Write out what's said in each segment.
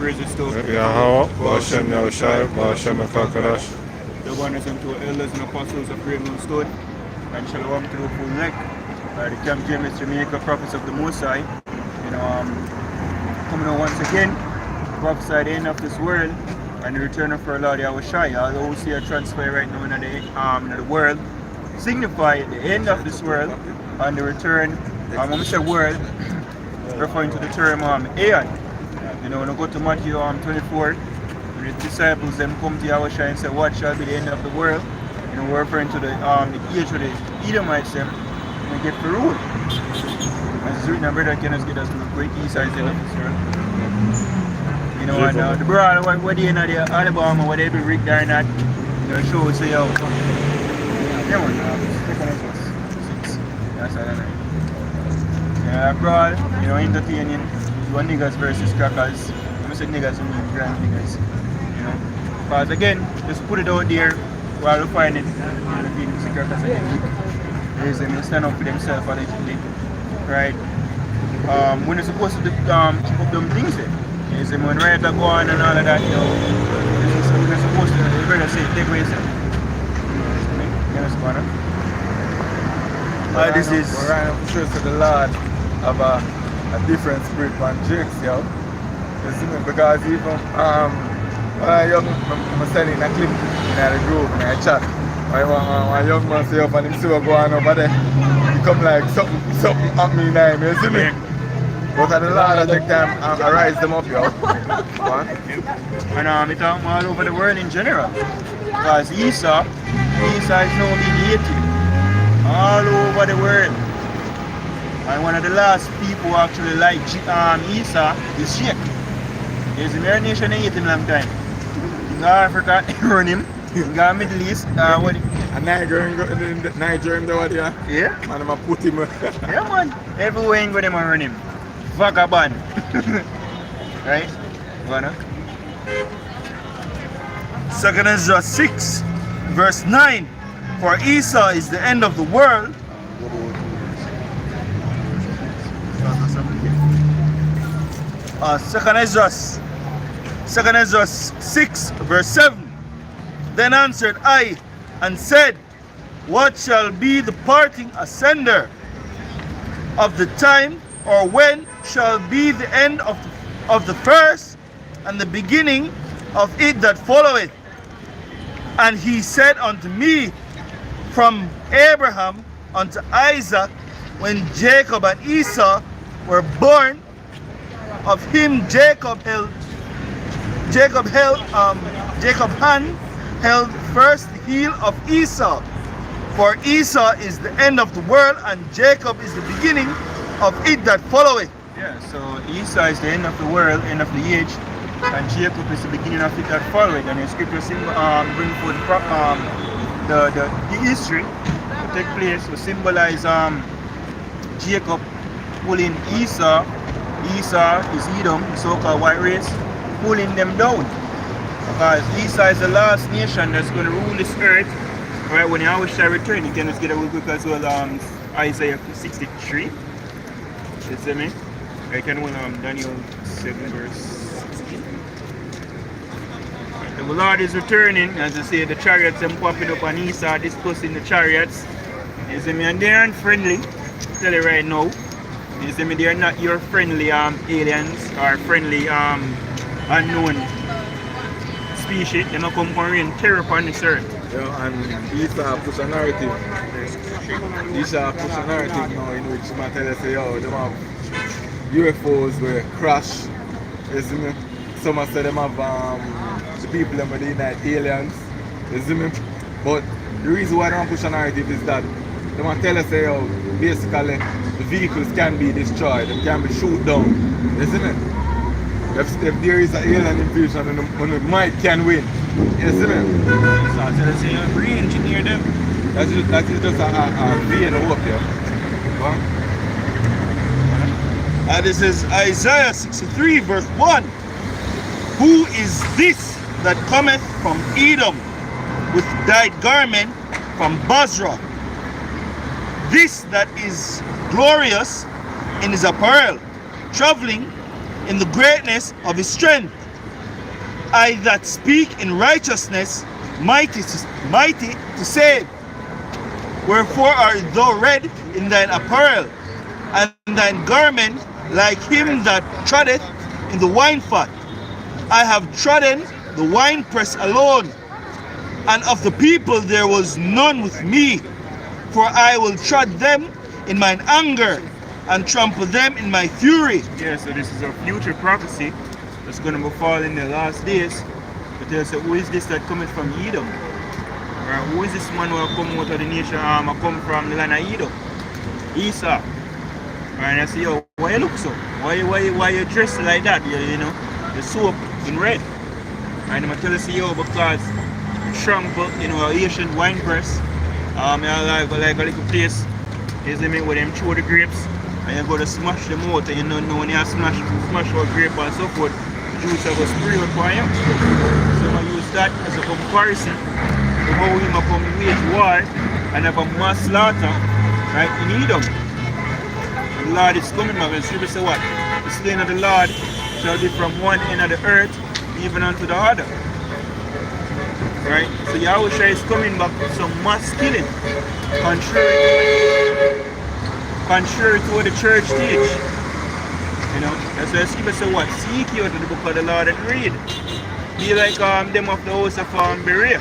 praises to Yahweh, Bashem Yahushai, Bashem Akakadash. the oneness and two elders and apostles of Rainbow Stone, and shalom to the full neck. The Camp Gmskingstonjamaica prophets of the Most High. Coming on once again, prophesy the end of this world and the return of our Lord Yahushai. Although we see a transfer right now in the world, signify the end of this world and the return. When we say world, referring to the term Aeon. When we go to Matthew 24, when the disciples then come to Yahushua and say, what shall be the end of the world? We're referring to the age of the Edomites them, and they get for rule. As it's written, our brother Kenneth get us to the great east side of this world. And the brother, what they in the Alabama, what they do Rick there and that, show would say, yo, yeah, man, that's all I know. Yeah, abroad, entertaining, one niggas versus crackers. I'm say niggas, I mean grand niggas. Because again, just put it out there while we find it. The crackers again. They stand up for themselves allegedly. Right? When they're supposed to keep up them things there. When riots are going and all of that, they're supposed to, they better say, take away yourself. This is. We're right up the church of the Lord of a different spirit from Jakes, yo. You see me? Because even when I young, I'm sending a clip in the group, in a chat. When young man say up and him see what going on over there, he come like something at me now, you see me? But at the Lord I take time I rise them up, yo. And it's all over the world in general. Because Esau is now being hated all over the world. And one of the last people who actually like Esau is Sheikh. He's in our nation ain't him long time. In Africa, run him. In the Middle East, what? And Nigerian, what yeah? Yeah. And I'm put him. Yeah, man. Everywhere in go them and run him. Vagabond. Right? Wanna? 2nd Ezra 6, verse 9. For Esau is the end of the world. 2nd Ezra 6, verse 7. Then answered I and said, what shall be the parting asunder of the time, or when shall be the end of the first and the beginning of it that followeth? And he said unto me, from Abraham unto Isaac, when Jacob and Esau were born, of him Jacob hand held first the heel of Esau. For Esau is the end of the world, and Jacob is the beginning of it that followeth. Yeah, so Esau is the end of the world, end of the age, and Jacob is the beginning of it that followeth. And the scripture bring forth the history to take place to symbolize Jacob pulling Esau. Esau is Edom, the so-called white race, pulling them down. Because Esau is the last nation that's going to rule this earth. Right, when Yahushua return, you can just get a look as well Isaiah 63. You see me? I can Daniel 7 verse 16. The Lord is returning, as I say, the chariots are popping up on Esau, discussing the chariots. You see me? And they aren't friendly, I'll tell you right now. You see me? They are not your friendly aliens or friendly unknown species. They don't come and rain terror upon this earth. Yeah, and Esau push a narrative. Esau push a narrative now in which man tell us, yo, them have UFOs were crash. You see me? Some say them have the people them they night aliens. You see me? But the reason why they don't push a narrative is that they want to tell us, yo, basically the vehicles can be destroyed, they can be shot down. You see me? If there is an alien invasion, then the might can win. You see me? So I tell us, you re-engineer them. That is just a vein of hope here. This is Isaiah 63 verse 1. Who is this that cometh from Edom with dyed garment from Basra? This that is glorious in his apparel, traveling in the greatness of his strength. I that speak in righteousness, mighty to save. Wherefore art thou red in thine apparel, and thine garment like him that treadeth in the wine fat. I have trodden the winepress alone, and of the people there was none with me. For I will trod them in mine anger, and trample them in my fury. Yeah, so this is a future prophecy that's going to befall in the last days. But they say, who is this that cometh from Edom? Right? Who is this man who come out of the nation, come from the land of Edom? Esau. Right? And I say, yo, why you look so? Why you dressed like that? You know, the soap in red. Right? And I'm tell you, yo, because trample, you know, Asian wine press. I like a little place, you see me, where them throw the grapes and you go to smash them out, and you don't know when you smash out grape and so forth, the juice will go spray up on you. So I use that as a comparison to how we come wage war and have a mass slaughter, right, in Edom. The Lord is coming back, and Scripture say what? The slain of the Lord shall be from one end of the earth even unto the other. Right? So Yahweh is coming back with some mass killing, contrary to what the church teach. You know, that's why people say what? Seek you out of the book of the Lord and read. Be like them of the house of Berea.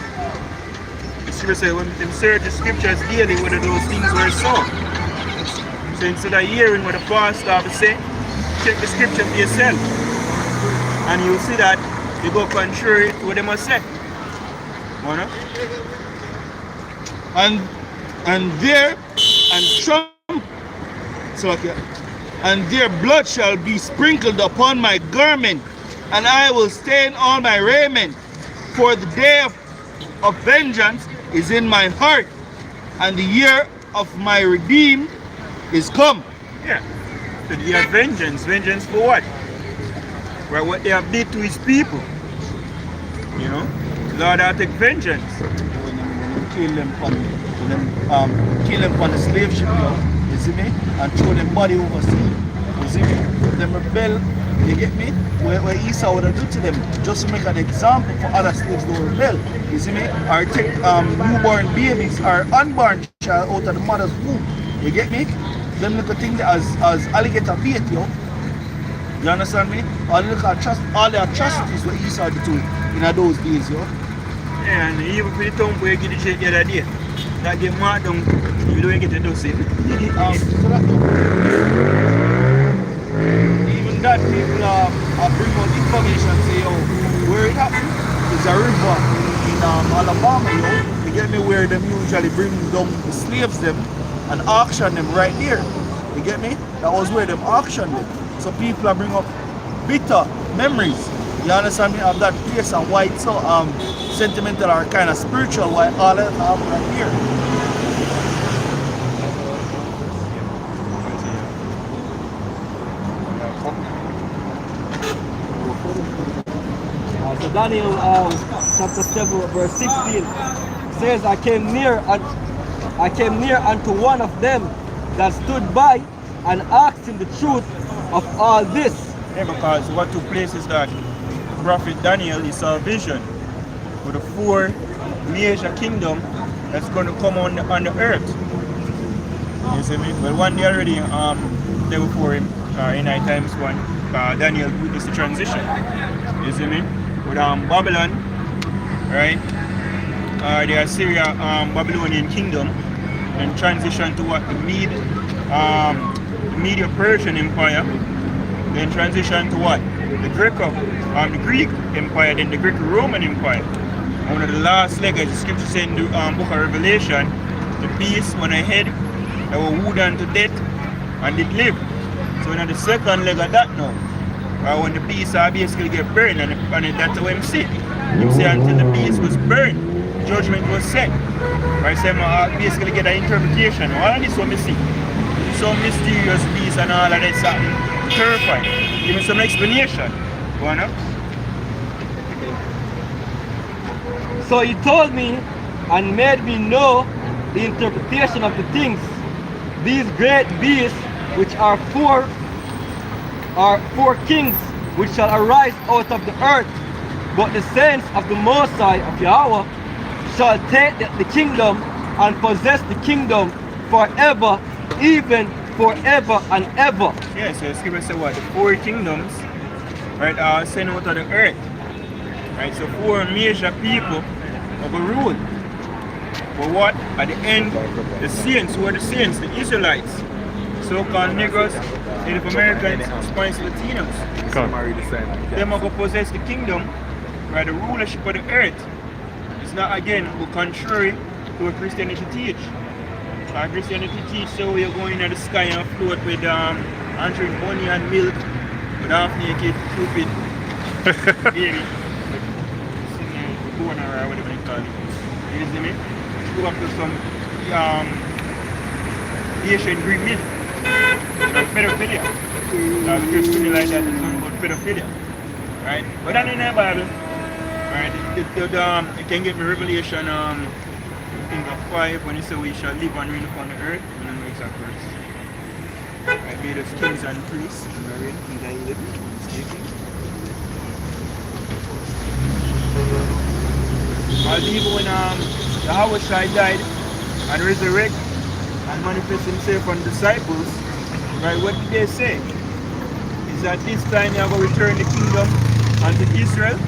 The scripture says when them search the scriptures daily, whether those things were so. So instead of hearing what the pastor have to say, check the scripture for yourself. And you'll see that they go contrary to what they must say. And their blood shall be sprinkled upon my garment, and I will stain all my raiment. For the day of vengeance is in my heart, and the year of my redeem is come. Yeah. So the year of vengeance. Vengeance for what? For what they have did to his people. You know? Lord, I take vengeance. When kill them on the slave ship, you see me? And throw them body overseas. You see me? Them rebel, you get me? Where Esau would have done to them, just to make an example for other slaves to rebel. You see me? Or take newborn babies or unborn child out of the mother's womb. You get me? Them look at things as alligator bait, yo. You understand me? All the atrocities what Esau did to it in those days, yo. Yeah, and even for the tongue boy get the check the other day. That get marked down, you don't get to do it. So that, even that people are bring out information and say, yo, where it happened is a river in Alabama, yo. You get me? Where them usually bring down the slaves them and auction them right there. You get me? That was where them auctioned them. So people are bring up bitter memories. You understand me? Of that place and why it's so sentimental or kind of spiritual, why all that happen right here. So Daniel chapter 7 verse 16 says, I came near unto one of them that stood by and asked him the truth of all this. Yeah, because what took place is that prophet Daniel, he saw a vision with the 4 major kingdom that's going to come on the earth. You see me? Well, one day already, day before him, in times 1, Daniel witnessed the transition. You see me? With Babylon, right? The Assyria Babylonian kingdom, and transition to what? The Medo-Persian Empire. Then transition to what? The Greek Empire, then the Greco-Roman Empire. One of the last leg, as the scripture said in the book of Revelation, the beast went ahead, they were wooden to death and did live. So in the second leg of that now, when the beast are basically get burned, and that's how him see. Him say until the beast was burned, judgment was set. Right, so basically get an interpretation. All of this what we see. Some mysterious beast and all of that something terrifying. Give me some explanation. Go on up. So he told me and made me know the interpretation of the things. These great beasts, which are four kings, which shall arise out of the earth, But the saints of the Most High of Yahweh shall take the kingdom and possess the kingdom forever, even forever and ever. Yeah, so the scripture says what? The four kingdoms, right, are sent out of the earth. Right, so four major people of a rule. But what? At the end, the saints, who are the saints, the Israelites, so-called Negroes, Native Americans, Spanish Latinos. Them are going to possess the kingdom, right, the rulership of the earth. It's not, again, contrary to what Christianity teach. Christianity teach so you're going in the sky and float with answering honey and milk, with half naked, stupid baby. Or whatever they call it. You see me? Go up to some Asian Greek myth. Pedophilia. Just something like that, it's not about pedophilia. Right? But that in the Bible, right? It can get me Revelation I think of 5 when it says we shall live and reign upon the earth. I don't know exact verse. I made us kings and priests and I reign and I live speaking. Even when Yahushua died and resurrected and manifested himself on the disciples, right, what did they say? Is that this time you are going to return the kingdom unto Israel?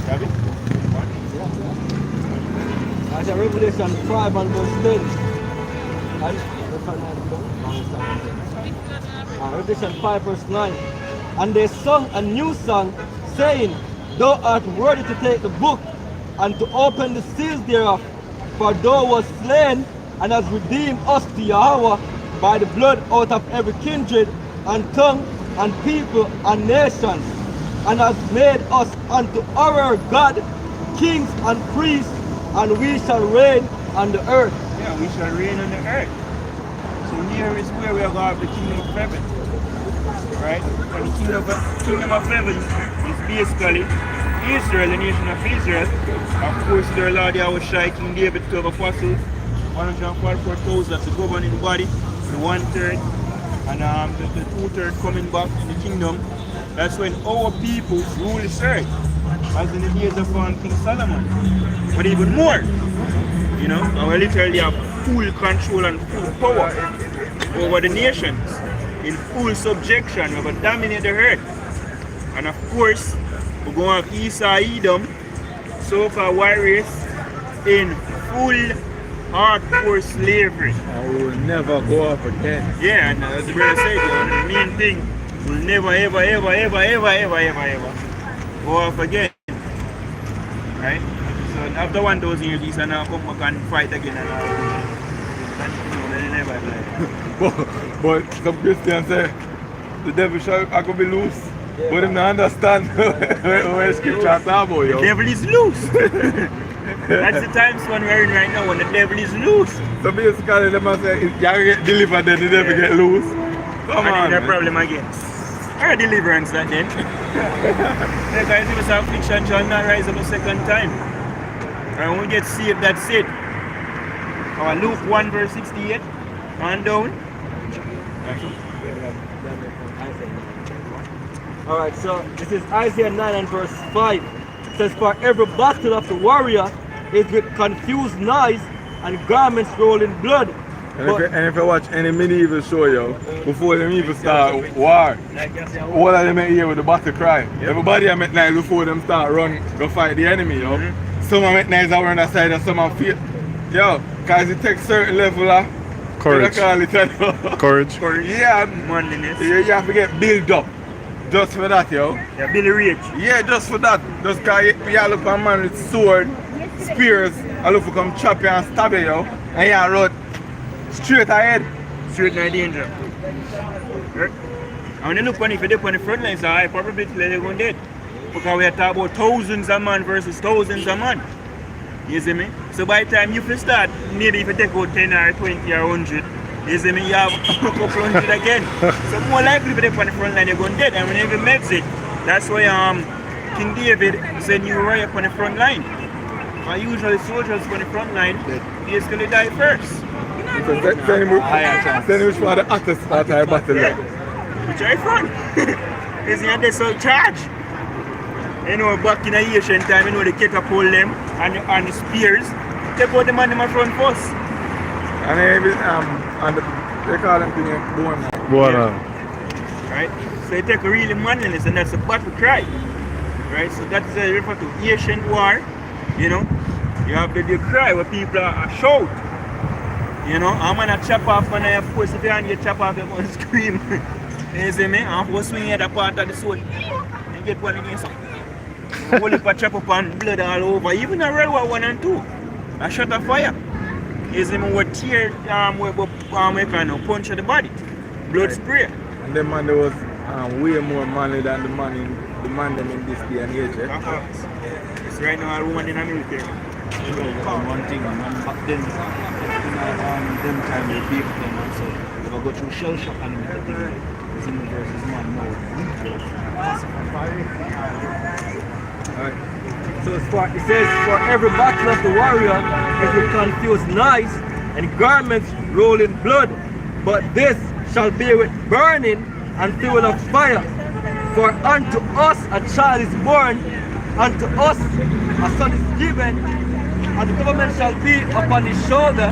Have it? As a Revelation 5 and verse 10. Revelation 5 verse 9. And they sung a new song, saying, Thou art worthy to take the book and to open the seals thereof, for thou wast slain and hast redeemed us to Yahweh by the blood out of every kindred and tongue and people and nations, and hast made us unto our God kings and priests, and we shall reign on the earth. Yeah, we shall reign on the earth. So here is where we are going to have the kingdom of heaven. Right? And the kingdom of heaven is basically Israel, the nation of Israel. Of course, their Lord Yahushua, King David, 12 apostles, 144,000, that's the governing body, the 1/3, and the 2/3 coming back in the kingdom. That's when our people rule this earth, as in the days of King Solomon. But even more, you know, and we literally have full control and full power over the nations, in full subjection. We're going to dominate the earth. And of course, we're going to have Esau, Edom, so far warriors in full hardcore slavery. And we will never go up again. Yeah, and as the brother said, the main thing, we'll never go off again. Right? So after 1,000 years, Esau now come back and fight again and but some Christians say the devil shall going to be loose. Yeah, but them don't understand where scripture talk about, yo. The devil is loose. That's the times when we're in right now, when the devil is loose. So basically, they must say, you get delivered, then the devil get loose. Come on, the problem again. Or deliverance that then. The guys who have affliction shall not rise up a second time. And when we get saved, that's it. Our Luke 1 verse 68 and down. Alright, so this is Isaiah 9 and verse 5. It says, For every battle of the warrior is with confused noise and garments rolled in blood. And if you watch any medieval show, yo, before them even start war, all of them here with the battle cry. Everybody I met nice before them start run, go fight the enemy, yo. Some I met nice are on the side and some are fear. Yo, cause it takes certain level of courage. Courage. Yeah, manliness. You have to get built up. Just for that, yo. Yeah, Billy Rich. Yeah, just for that. Just cause you look for a man with sword, spears, I look for come chop you and stab you, yo. And you run straight ahead. Straight in the danger. And when you look on, if you're on the front line, it's a high probability that they're going dead. Because we are talking about thousands of men versus thousands of men. You see me? So by the time you start, maybe if you take out 10 or 20 or 100, you see me, you have a couple hundred again. So more likely if you're on the front line, you're going dead. And whenever you makes it, that's why King David said you were up on the front line. And usually soldiers on the front line, they just gonna die first. Then which for the hottest part of the battle. Which are fun. Is he under so charge? You know, back in the ancient time, you know, they catapult them and the spears. Take out the man in my front first. And they call them thing bone. Right? So you take a really manliness, and that's a battle cry. Right? So that's referred to ancient war. You know, you have the cry where people are shout. You know, I'm gonna chop off, and of course, if you hand you chop off, you're gonna scream. You see me? I'm supposed to swing at the part of the sword and get one against something. Hold up a chop up and blood all over. Even a World War 1 and 2. A shot of fire. You see me? We tear, we kind of punch at the body. Blood spray. And them man there was way more manly than the man them in this day and age. Of course. It's right now a woman in a military. One thing, and back then, them time they beat them and so they go through shell shock and everything. Zimmer versus man now. Alright. So it says for every battle of the warrior it will confuse knives and garments roll in blood, but this shall be with burning and fuel of fire. For unto us a child is born, unto us a son is given, and the government shall be upon his shoulder,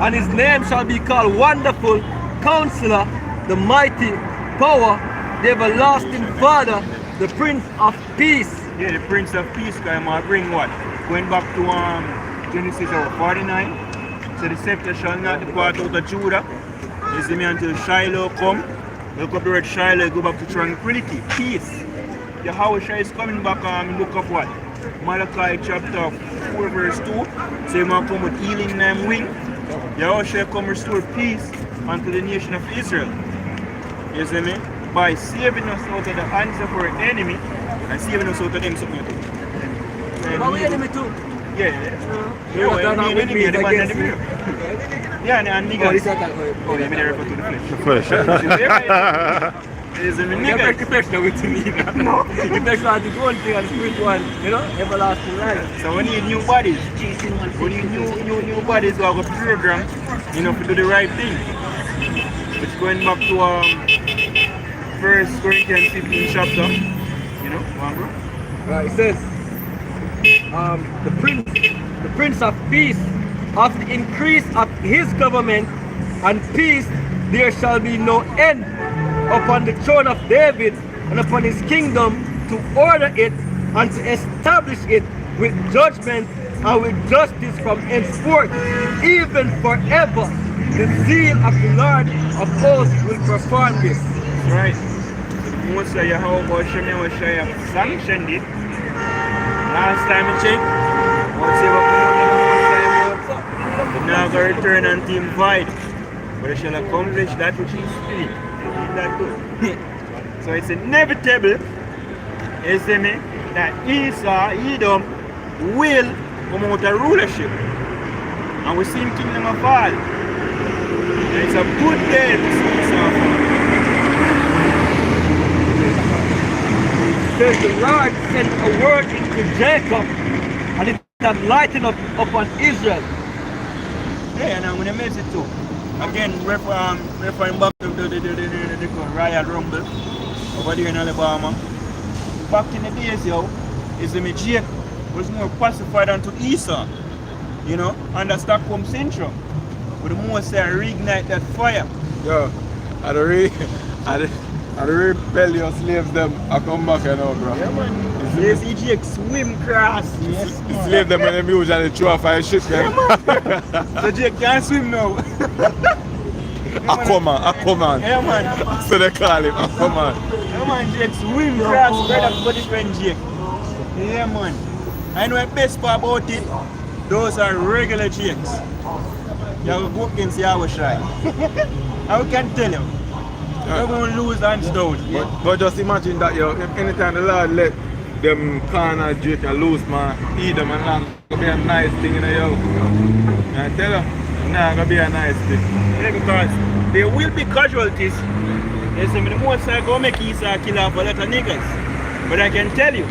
and his name shall be called Wonderful Counselor, the Mighty Power, the Everlasting Father, the Prince of Peace. Yeah, the Prince of Peace came and bring what? Going back to Genesis 49. So the scepter shall not depart out of Judah. You see me until Shiloh come. Look up the word Shiloh, go back to tranquility, peace. Yahweh is coming back in the book of what? Malachi chapter 4 verse 2. So he might come with healing in them wing. Yahweh shall come restore peace unto the nation of Israel. You see me? By saving us out of the hands of our enemy and saving us out of them something. Our enemy too. Yeah. Yeah, the enemy, the man in the mirror. Yeah, and niggas. Oh, they may refer to the flesh. The flesh. Is the You niggas. break the flesh now with me. No. You flesh like the gold thing and the spiritual one, you know, everlasting life. So we need new bodies. We need new bodies who have a program, you know, to do the right thing. It's going back to 1 Corinthians 15 chapter. You know, one bro. Right, it says, the Prince of Peace, of the increase of his government and peace, there shall be no end upon the throne of David and upon his kingdom, to order it and to establish it with judgment and with justice from henceforth, even forever. The zeal of the Lord of hosts will perform this. Right. Most of Yahweh Shemel Shaya sanctioned it. Last time I checked, once they were coming, now going to return unto him void. But they shall accomplish that which he speak. That good. So it's inevitable, you see me, that Esau, Edom, will come out of rulership. And we see him kingdom of all. And it's a good day to see Esau fall. Says the Lord sent a word into Jacob, and it had lightened up upon Israel. Yeah, and I'm going to miss it too. Again, referring back to the Royal Rumble over there in Alabama. Back in the days, yo, is the Jacob was more pacified than to Esau, you know, under Stockholm Syndrome. But the more say reignite that fire. Yo, the rebellious slaves them I come back, you know, bro. Yeah, man. Yes, Jake swim cross. Yes, Slave them when they usually throw off a ship, yeah, man. So Jake can't swim now. Aquaman. Yeah, man. So they call him Aquaman. Yeah, man, Jake swim cross right up for the friend Jake. Yeah, man. I know the best part about it, those are regular Jakes. You have to go against Yahweh Shai. I can tell you. You're going to lose hands down. But just imagine that, yo, if anytime the Lord let them corner Jake and loose, man, eat them and land, it's going to be a nice thing, you know, yo. I tell you, nah, it's going to be a nice thing. Yeah, because there will be casualties. You see, the most I go make Esau kill off a lot of niggas. But I can tell you,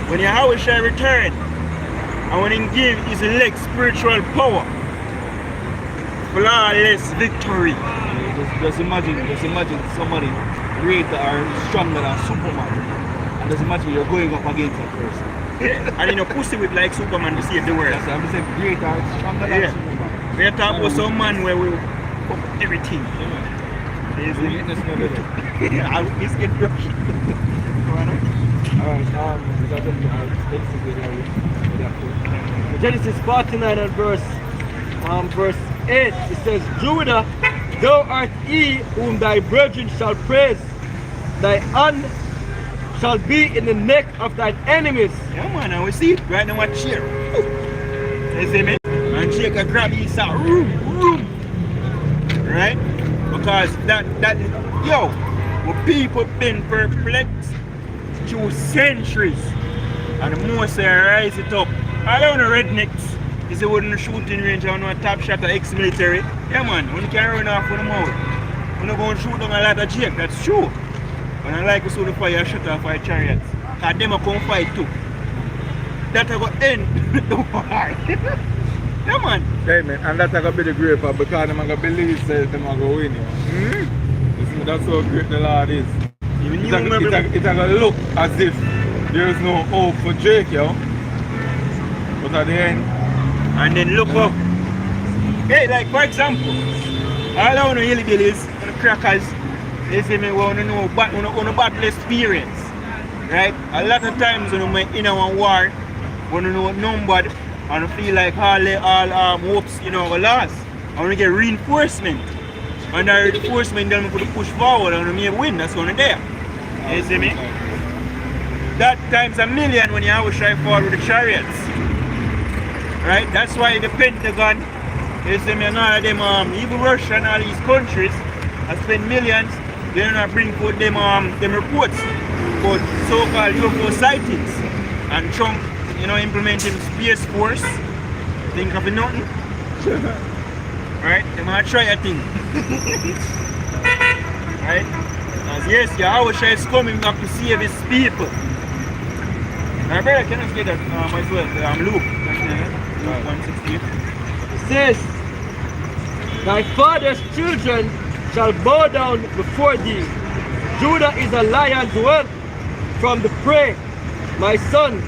when Yahweh shall return, and when he give his leg spiritual power, flawless victory. Just imagine somebody greater or stronger than Superman, and doesn't matter, you're going up against that person. And you know, pussy with like Superman to save the world. That's what I'm saying, greater, stronger than Yeah. Superman. We are talking about some man where we fuck everything. Yes, We witness no better. I witness it. Alright, we got them Genesis 49 and verse 8, it says, Judah, thou art he whom thy brethren shall praise, thy hand shall be in the neck of thine enemies. Yeah, man, and we see it right now. What cheer? You see me? And Jacob can grab his room, right? Because that yo, what people been perplexed through centuries, and the more they rise it up. I don't know rednecks. Is it wouldn't shooting range or no top shot or ex-military? Yeah, man, when you can run off with them out, when you go and shoot down a lot of Jake, that's true. When I like to see the fire shut off by chariots, because them are come fight too. That will end the war. Yeah, man. Hey man, and that's gonna be the great part because them gonna believe that them gonna win. You know? Listen, that's how great the Lord is. Even you It's remember gonna look as if there is no hope for Jake, yo. But at the end, and then look up. Hey, like for example, all I want to hillbillies and the crackers, they say me want to know about on a battle experience, right? A lot of times when I'm in a war, want to know numbered and feel like all hopes, you know, are lost. I want to get reinforcement, and that reinforcement then we could push forward and we win. That's one of there. You see me? That times a million when you always try forward with the chariots. Right? That's why the Pentagon, you see me, and all of them, even Russia and all these countries, have spent millions, they do not bring forth them reports about so-called UFO sightings. And Trump, you know, implementing Space Force, think of it nothing. Right? They might try a thing. Right? As yes, Yahweh is coming back to save his people. My brother, can I say that as well? Luke. Luke 168. It says, thy father's children shall bow down before thee. Judah is a lion's whelp from the prey. My son,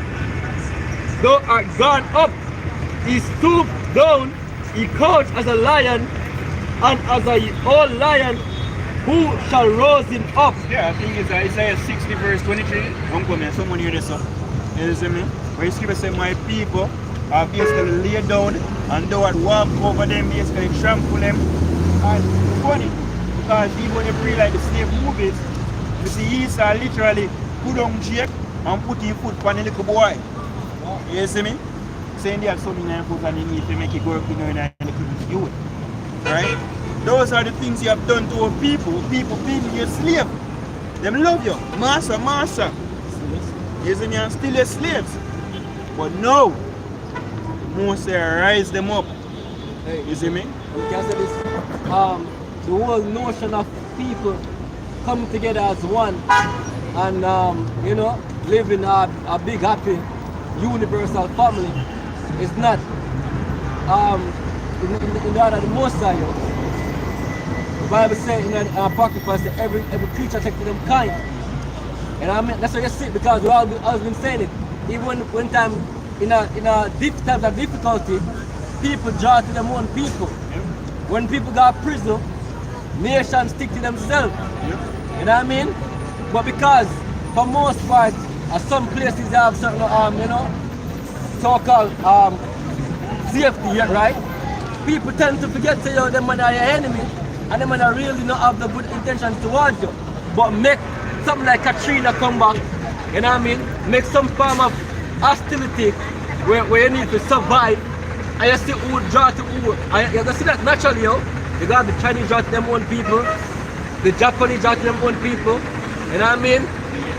thou art gone up. He stooped down, he couched as a lion, and as a old lion, who shall rouse him up? Yeah, I think it's Isaiah 60 verse 23. Uncle man, someone hear this up. You see me? Where the scripture say, my people are basically laid down and thou art walk over them, basically trample them. And it's funny, because even when you play like the slave movies, you see Esau literally put on Jake and put his foot on the little boy. You see me? Saying they have something in foot and they need to make it work, you know, and they couldn't do it. Right? Those are the things you have done to our people. People being your slave. Them love you. Master, master. You see me? And still your slaves. But no. Moses rise them up. Hey, you see me? we can say this, the whole notion of people coming together as one and you know, living a big happy universal family is not in the order of the Most High. The Bible says in Apocrypha that every creature takes to them kind. And I mean, that's what you see, because we all been saying it. Even when time in a deep times of difficulty, people draw to them own people. When people go to prison, nations stick to themselves. You know what I mean? But because for most part, some places they have certain you know, so-called safety yet, right? People tend to forget to you, them man are your enemy, and them man are really not have the good intentions towards you. But make something like Katrina come back, you know what I mean? Make some form of hostility where you need to survive, and you see who draw to who. And you're gonna see that naturally, yo. You got the Chinese draw to them own people, the Japanese draw to them own people, you know what I mean?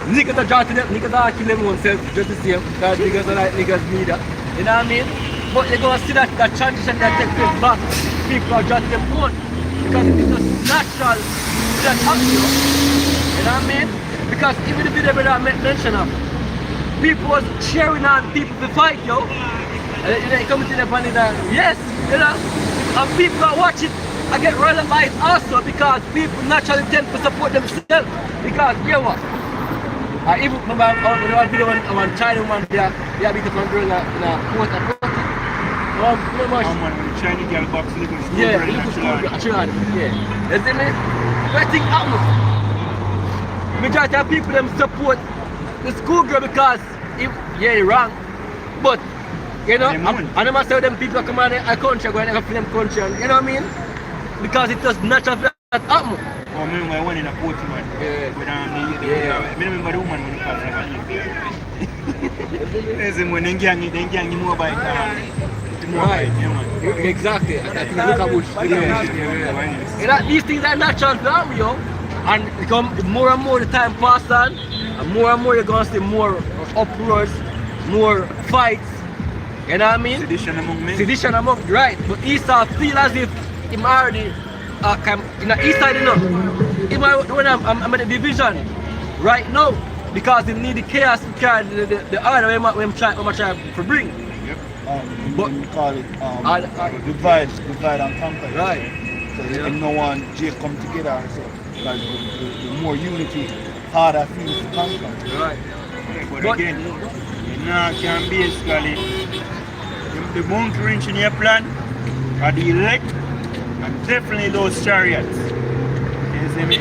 Niggas are draw to them, niggas are killing them own self just the same, because niggas are like niggas neither, you know what I mean? But you're gonna see that transition that takes place back, people are draw to them own, because it is just natural that happens, you know what I mean? Because even the video that I mention of, people was cheering on people to fight, yo. And they come to the point that, yes, you know, and people that watch it, I get riled by it also, because people naturally tend to support themselves. Because, you know what? I even remember when I video when one China woman there, they beat up one girl in a court and court. How man, when the Chinese girl box little school Yeah, girl in little Chile. school children. Yeah. You see me? What thing happen? Majority of people them support the school girl because if yeah, wrong. But you know, I never say them people come out a country going to film country, and, you know what I mean? Because it just natural that happen. Oh, I remember one in a court man. Yeah. With Yeah. I remember the woman when you called her. Listen, when they gang you more by Right. yeah, man. Exactly. That's look at bush. You know, these things are natural to happen, yo. And become more and more the time pass on, and more you're gonna see more uproars, more fights. You know what I mean? Sedition among men. Sedition among, right. But Esau feel as if him already in the east side, you know. Him when I'm in the division right now because he need the chaos to carry the order when I'm trying to bring. But we call it divide and conquer. Right. So if no one J come together, so because the more unity, harder things to conquer. Right. But again, you know, can basically the monkey wrench in your plan are the elect and definitely those chariots. You see me?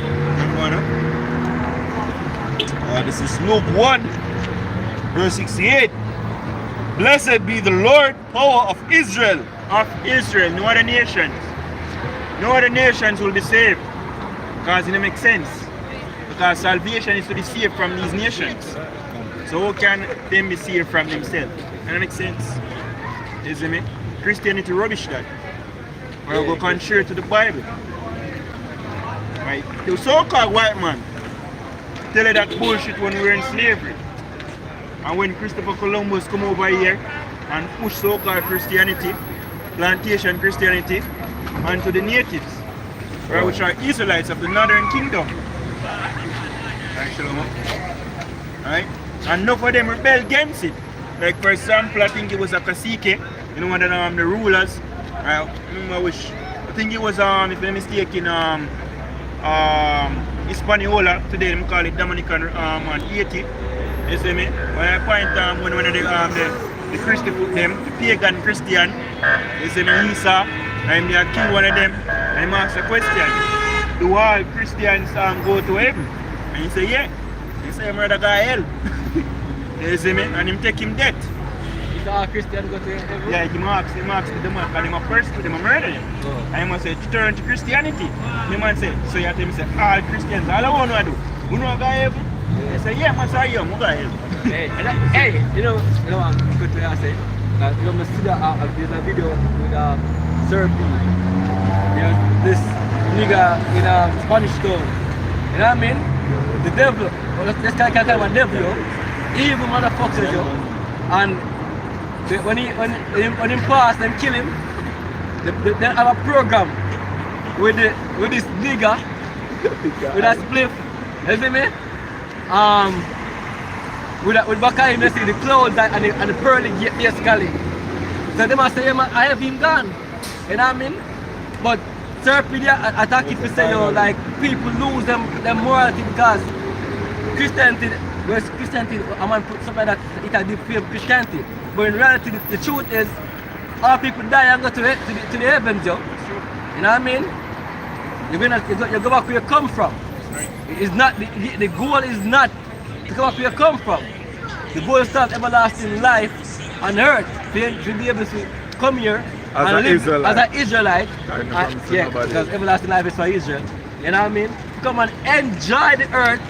This is Luke 1, verse 68. Blessed be the Lord, power of Israel. Of Israel, no other nations. No other nations will be saved. Because it don't make sense. Because salvation is to be saved from these nations. So how can them be saved from themselves? That don't make sense. You see me? Christianity rubbish that. We'll go contrary to the Bible. Right? The so-called white man tell you that bullshit when we were in slavery. And when Christopher Columbus come over here and push so-called Christianity, plantation Christianity, onto the natives, right, which are Israelites of the Northern Kingdom. Right, Shalom. Right? And enough of them rebel against it. Like for example, I think it was a cacique, you know, one of the rulers. I think it was if I'm not mistaken, Hispaniola, today they call it Dominican and Haiti. You see me? When I point when one of the Christian them, the pagan Christian, you see me, Esau, and they kill one of them, and he asks a question. Do all Christians go to heaven? And he say, yeah. He say, I'm rather go to hell. You see me? And him take him death. Is all Christian go to heaven? Yeah, he marks the man, because they must persecute them and murder him. Oh. And he must say, turn to Christianity. The man say, so you have to say, all Christians, all I want to do, you know go to heaven? They say, yeah, man, sorry, I'm going to heaven. Hey, you know, I'm good to say. You know, I see there's a video with Sir P. You know, this nigga in a Spanish town. You know what I mean? The devil, this guy can't call him a devil, yo. Evil motherfucker, yo. And when he pass, them kill him. They have a program with this nigga with a spliff. You see me? With behind you see the clouds and the pearly gate basically. So they must say, I have him gone. You know what I mean? But Serpedia attack it to say, yo, like people lose them morality because Christianity, whereas Christianity, I man put something that it has defame Christianity. But in reality, the truth is, all people die and go to the heavens, yo. You know what I mean? You go back where you come from. It's not the goal is not to come up where you come from. The goal is to have everlasting life on earth. To be able to come here As and an live Israelite. as an Israelite. Yeah, nobody. because everlasting life is for Israel. You know what I mean? To come and enjoy the earth.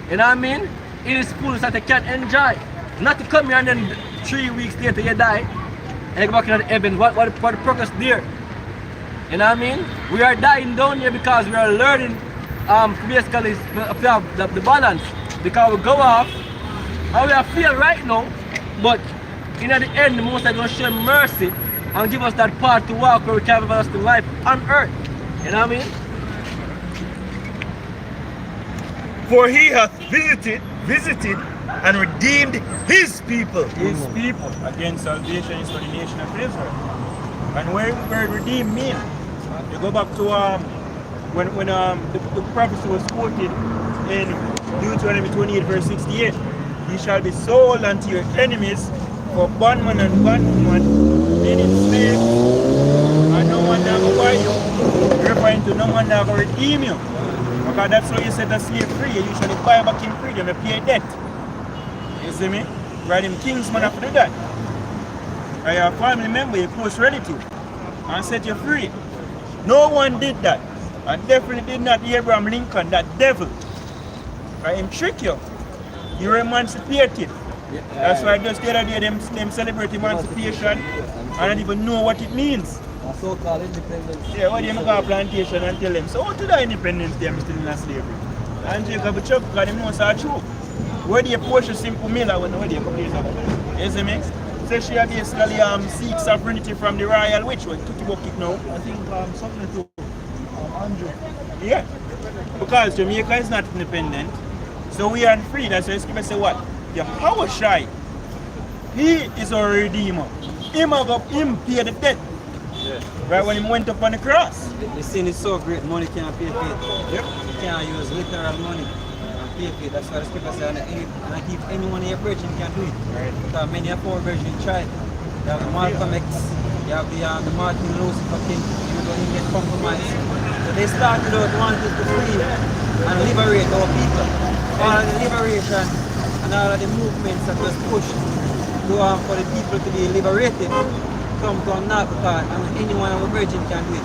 You know what I mean? In its fullness that you can enjoy. Not to come here and then 3 weeks later you die and you go back into the heaven. What the purpose there? You know what I mean? We are dying down here because we are learning basically to have the balance. Because we go off and we are feel right now, but in the end the Most High going to show mercy and give us that path to walk where we can have everlasting life on earth. You know what I mean? For he hath visited and redeemed his people. His people. Again, salvation is for the nation of Israel. And where redeem mean? You go back to when the prophecy was quoted in Deuteronomy 28 verse 68. Ye shall be sold unto your enemies for bondman and bondwoman, meaning slaves, and no one that will buy you. Referring to no one that will redeem you. Because that's how you set a slave free. You usually buy back in freedom, you pay debt. You see me? Right, them kings man have to do that. And your family member, your close relative, and set you free. No one did that. And definitely did not Abraham Lincoln, that devil. Right, him trick you. You emancipated. That's why just the other day them celebrate emancipation and don't even know what it means. So-called independence. Yeah, what do you go plantation and tell them, so what to the independence they are still in slavery? And Jacob a chuck because them know it's true. Where do you Portia Simple Miller when where do you come here? You see me? So she basically seeks sovereignty from the royal witch. What took you kick now? I think something to Andrew. Yeah. Because Jamaica is not independent. So we are free. That's why people say what? Your power shy. He is our redeemer. Him pay the debt. Yeah. Right when he went up on the cross. The sin is so great, money can't pay for it. Yep. You can't use literal money and pay for it. That's why the scripture says, and if anyone here virgin can do it. Right. Because many are poor virgin tried. You have the Malcolm X, you have the Martin Lucifer King, you don't even get compromised. So they started out wanting to free and liberate our people. All of the liberation and all of the movements that was pushed to, for the people to be liberated come to a knock because anyone of a virgin can do it.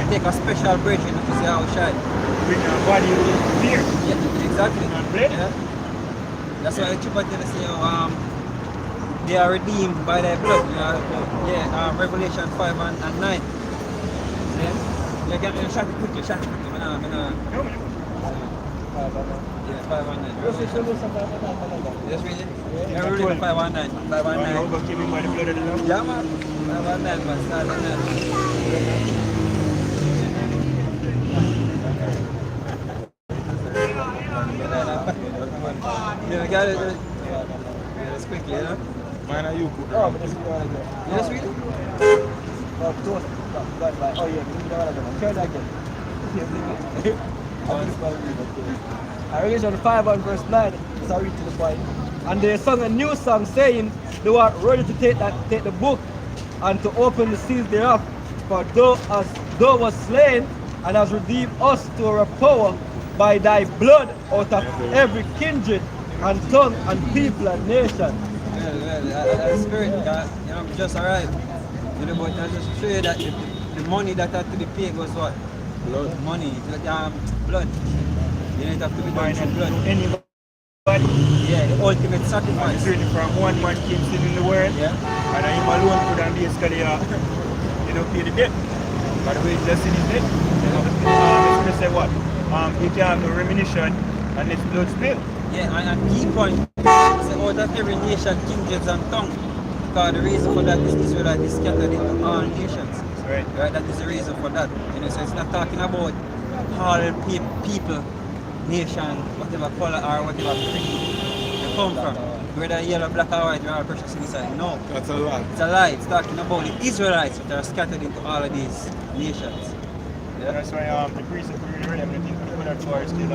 Take a special virgin to see how shine. Bring your body to fear. Yeah, exactly. And blood. Yeah. That's why the Chupa tell us, they are redeemed by their blood. Revelation 5 and 9. Yeah, get me a shot quickly, shot quickly. Yeah, 5 and 9. Just read it. Yeah, read it 5 and 9. 5 and 9. Overcame him by the blood of the Lamb. Yeah, man. 5 and 9, man. Start at 9. Yeah, I got it. Yeah, that's quickly, you know? Man, are you cook? Oh, but that's what I got. You just read it? Oh, yeah, give me that one. Try that again. I read on 5 and verse 9. Sorry to the point. And they sung a new song saying, they were ready to take the book and to open the seals thereof. For thou was slain and has redeemed us to our power by thy blood out of every kindred and tongue and people and nation. Well, spirit, just arrived. You know, but I just show you that the money that had to be paid was what? Blood. Money, blood. You know, it have to be done through blood. Anybody. Yeah, the ultimate sacrifice. From one man came still in the world. Yeah. And him alone could have basically pay the debt. But the way it's just in his debt. It's going to say what? You can have no remission and it's blood spill. Yeah, and key point is out of every nation, kindreds and tongue. Because the reason for that is Israel is scattered into all nations. Right. Right, that is the reason for that. You know, so it's not talking about all people, nation, whatever color or whatever creed they come from. Whether yellow, black or white, you're all precious inside. No. That's a lie. It's a lie. It's talking about the Israelites that are scattered into all of these nations. Yeah? That's why the priests of the read everything people that for still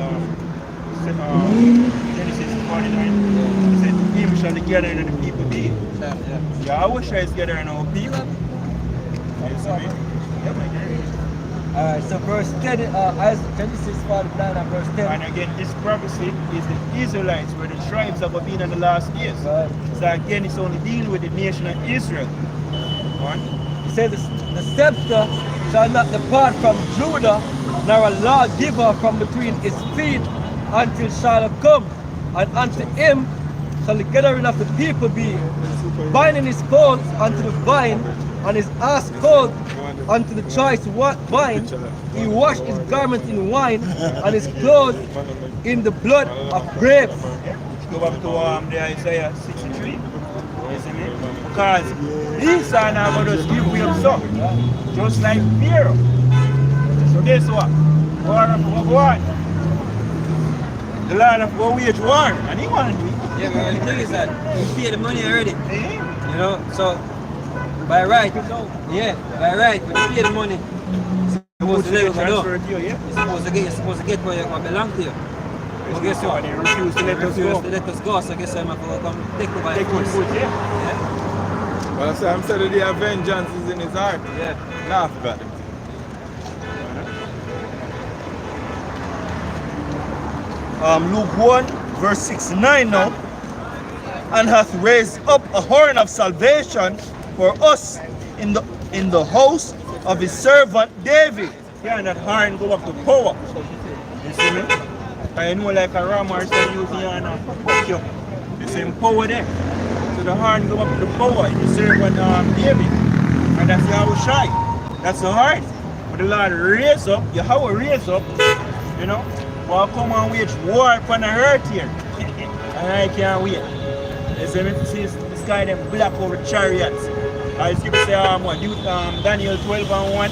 Genesis 49. He said, him shall the gathering of the people be. Yeah, I wish I was gathering our people. You see me? Alright, so verse 10, Genesis 49 and verse 10. And again, this prophecy is the Israelites, where the tribes are going to be in the last years. Right. So again, it's only dealing with the nation of Israel. Right? He says, the scepter shall not depart from Judah, nor a lawgiver from between his feet, until shall come, and unto him shall the gathering of the people be, binding his clothes unto the vine, and his ass cold unto the choice wine. He washed his garment in wine, and his clothes in the blood of grapes. Go back to the Isaiah 63. You see me? Because these are now going to give way up some, just like Pharaoh. So guess what? War of what? The land of go wage war, and he want to do it. Yeah, but the thing is that he paid the money already. You know, so by right, by right, when you pay the money, you're supposed to let it go. To you, yeah? You're supposed to get what belongs to you. Well, guess what? They refuse to let us go. To let us go, so I guess I'm going to come take over Take force. one good, yeah. Yeah. Well, so I'm saying the vengeance is in his heart. Yeah. Nah, I forgot him. Luke 1 verse 69 now, and hath raised up a horn of salvation for us in the house of his servant David. Yeah, and that horn go back to power. You see me? I know like a ram or something using here and fuck you. The same power there. So the horn go back to the power in the servant David. And that's how we shine. That's the heart. But the Lord raise up, Yahweh raise up, you know, will come and wage war upon the earth here. And I can't wait. You see me? See the sky them black over chariots. As you say, what, Daniel 12 and 1,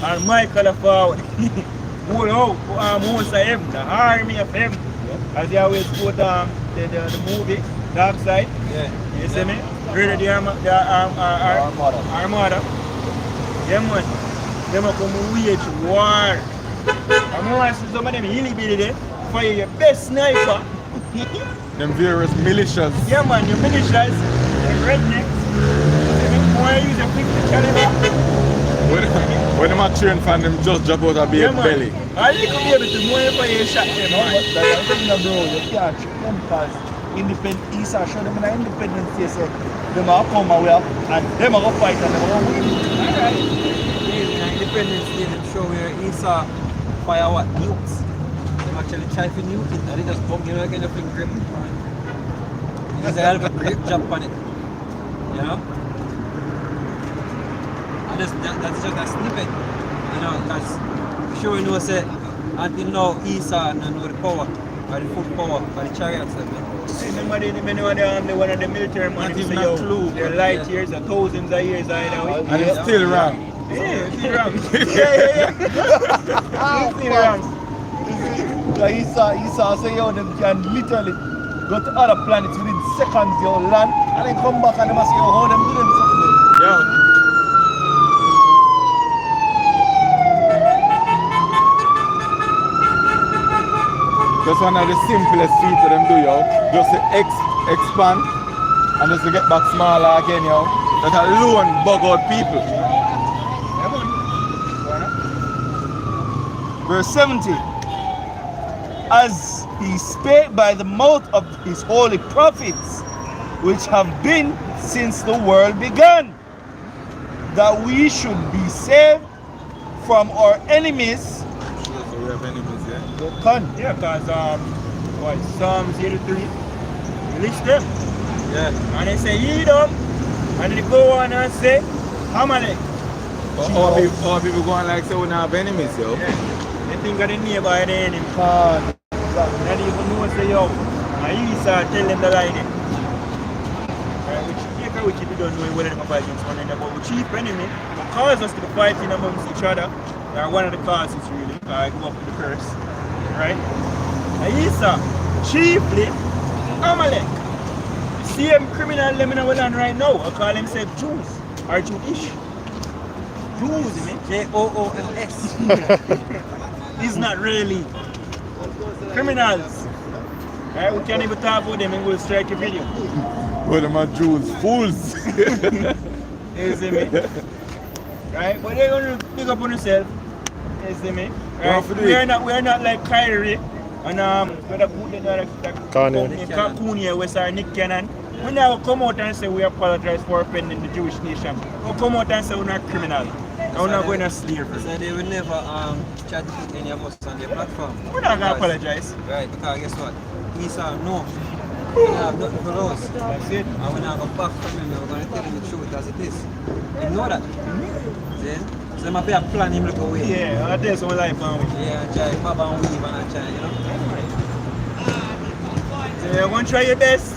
and Michael the forward. Whole most of heaven, the army of heaven. As they always quote the movie, Dark Side. Yeah. You see me? Ready the armada. Yeah, man. They will come and wage war. I'm going to see some of them hilly there. Fire your best sniper. Them various militias. Yeah, man, your militias, the rednecks. Why use a 50 caliber? When them are trained from them just jump out of Yeah, their man. belly. I think you'll be able to more if you shot them, No, man. but that is bro, you can't treat them because East are show them in independence day, say them are come away and them are go fight and them are go win. Alright. Independence Day, them show where Esau fire what? Nukes. Them actually try to nuke it, and they just bump, you know, kind of a grip. Because they have a grip job on it. You know? And that's just a snippet. You know, because sure we know, say, until now, Esau don't know the power, or the foot power, or the chariots. Somebody, the one of the military man, Not they even say, a yo, clue. they're light Yeah. years, are thousands of years either way. And it's still wrong. Yeah, it's still wrong. Yeah. It's still wrong. Like Esau say yo, them can literally go to other planets within seconds yo land and then come back and them say yo how them do them something. Yo. Just one of the simplest feats of them do, yo. Just to expand and just to get back smaller again, yo. That alone bug out people. Yeah, man. Verse 70. As he spake by the mouth of his holy prophets, which have been since the world began, that we should be saved from our enemies. So we have enemies, yeah? Yeah, because what, Psalms 83, list them. Yeah. And they say, ye them. And they go on and say, Amalek. But all people going like say we don't have enemies, yo. Yeah. They think of the neighbor and the enemy. Man, Not even know say, yo, and Esau tell them the lie there. Right, which we don't know whether they fight against one another, but we chief enemy will cause us to be fighting amongst each other. They are one of the causes really. I go up with the curse. Right? And Esau, chiefly Amalek. Same criminal them in our land right now. I call themselves Jews or Jewish. Jews, you mean? J-O-O-L-S. It's not really criminals. Right? We can't even talk about them and we'll strike a video. Well, them are Jews, fools. You see me? Right? But they're going to pick up on themselves. You see me? Right? We are not like Kyrie and Kanye West or Nick Cannon. We never come out and say we apologize for offending the Jewish nation. We come out and say we're not criminal. And we're not going to slavery. So they will never try to put any of us on their platform. We're not going to apologize. Right, because guess what? Esau, no. We have nothing for us. That's it. And we're not going to back from him. We're going to tell him the truth as it is. You know that? See? So they might be a plan him look away. Yeah, I tell some life on with. Yeah, and try pop and weave and try, you know? So you're going to try your best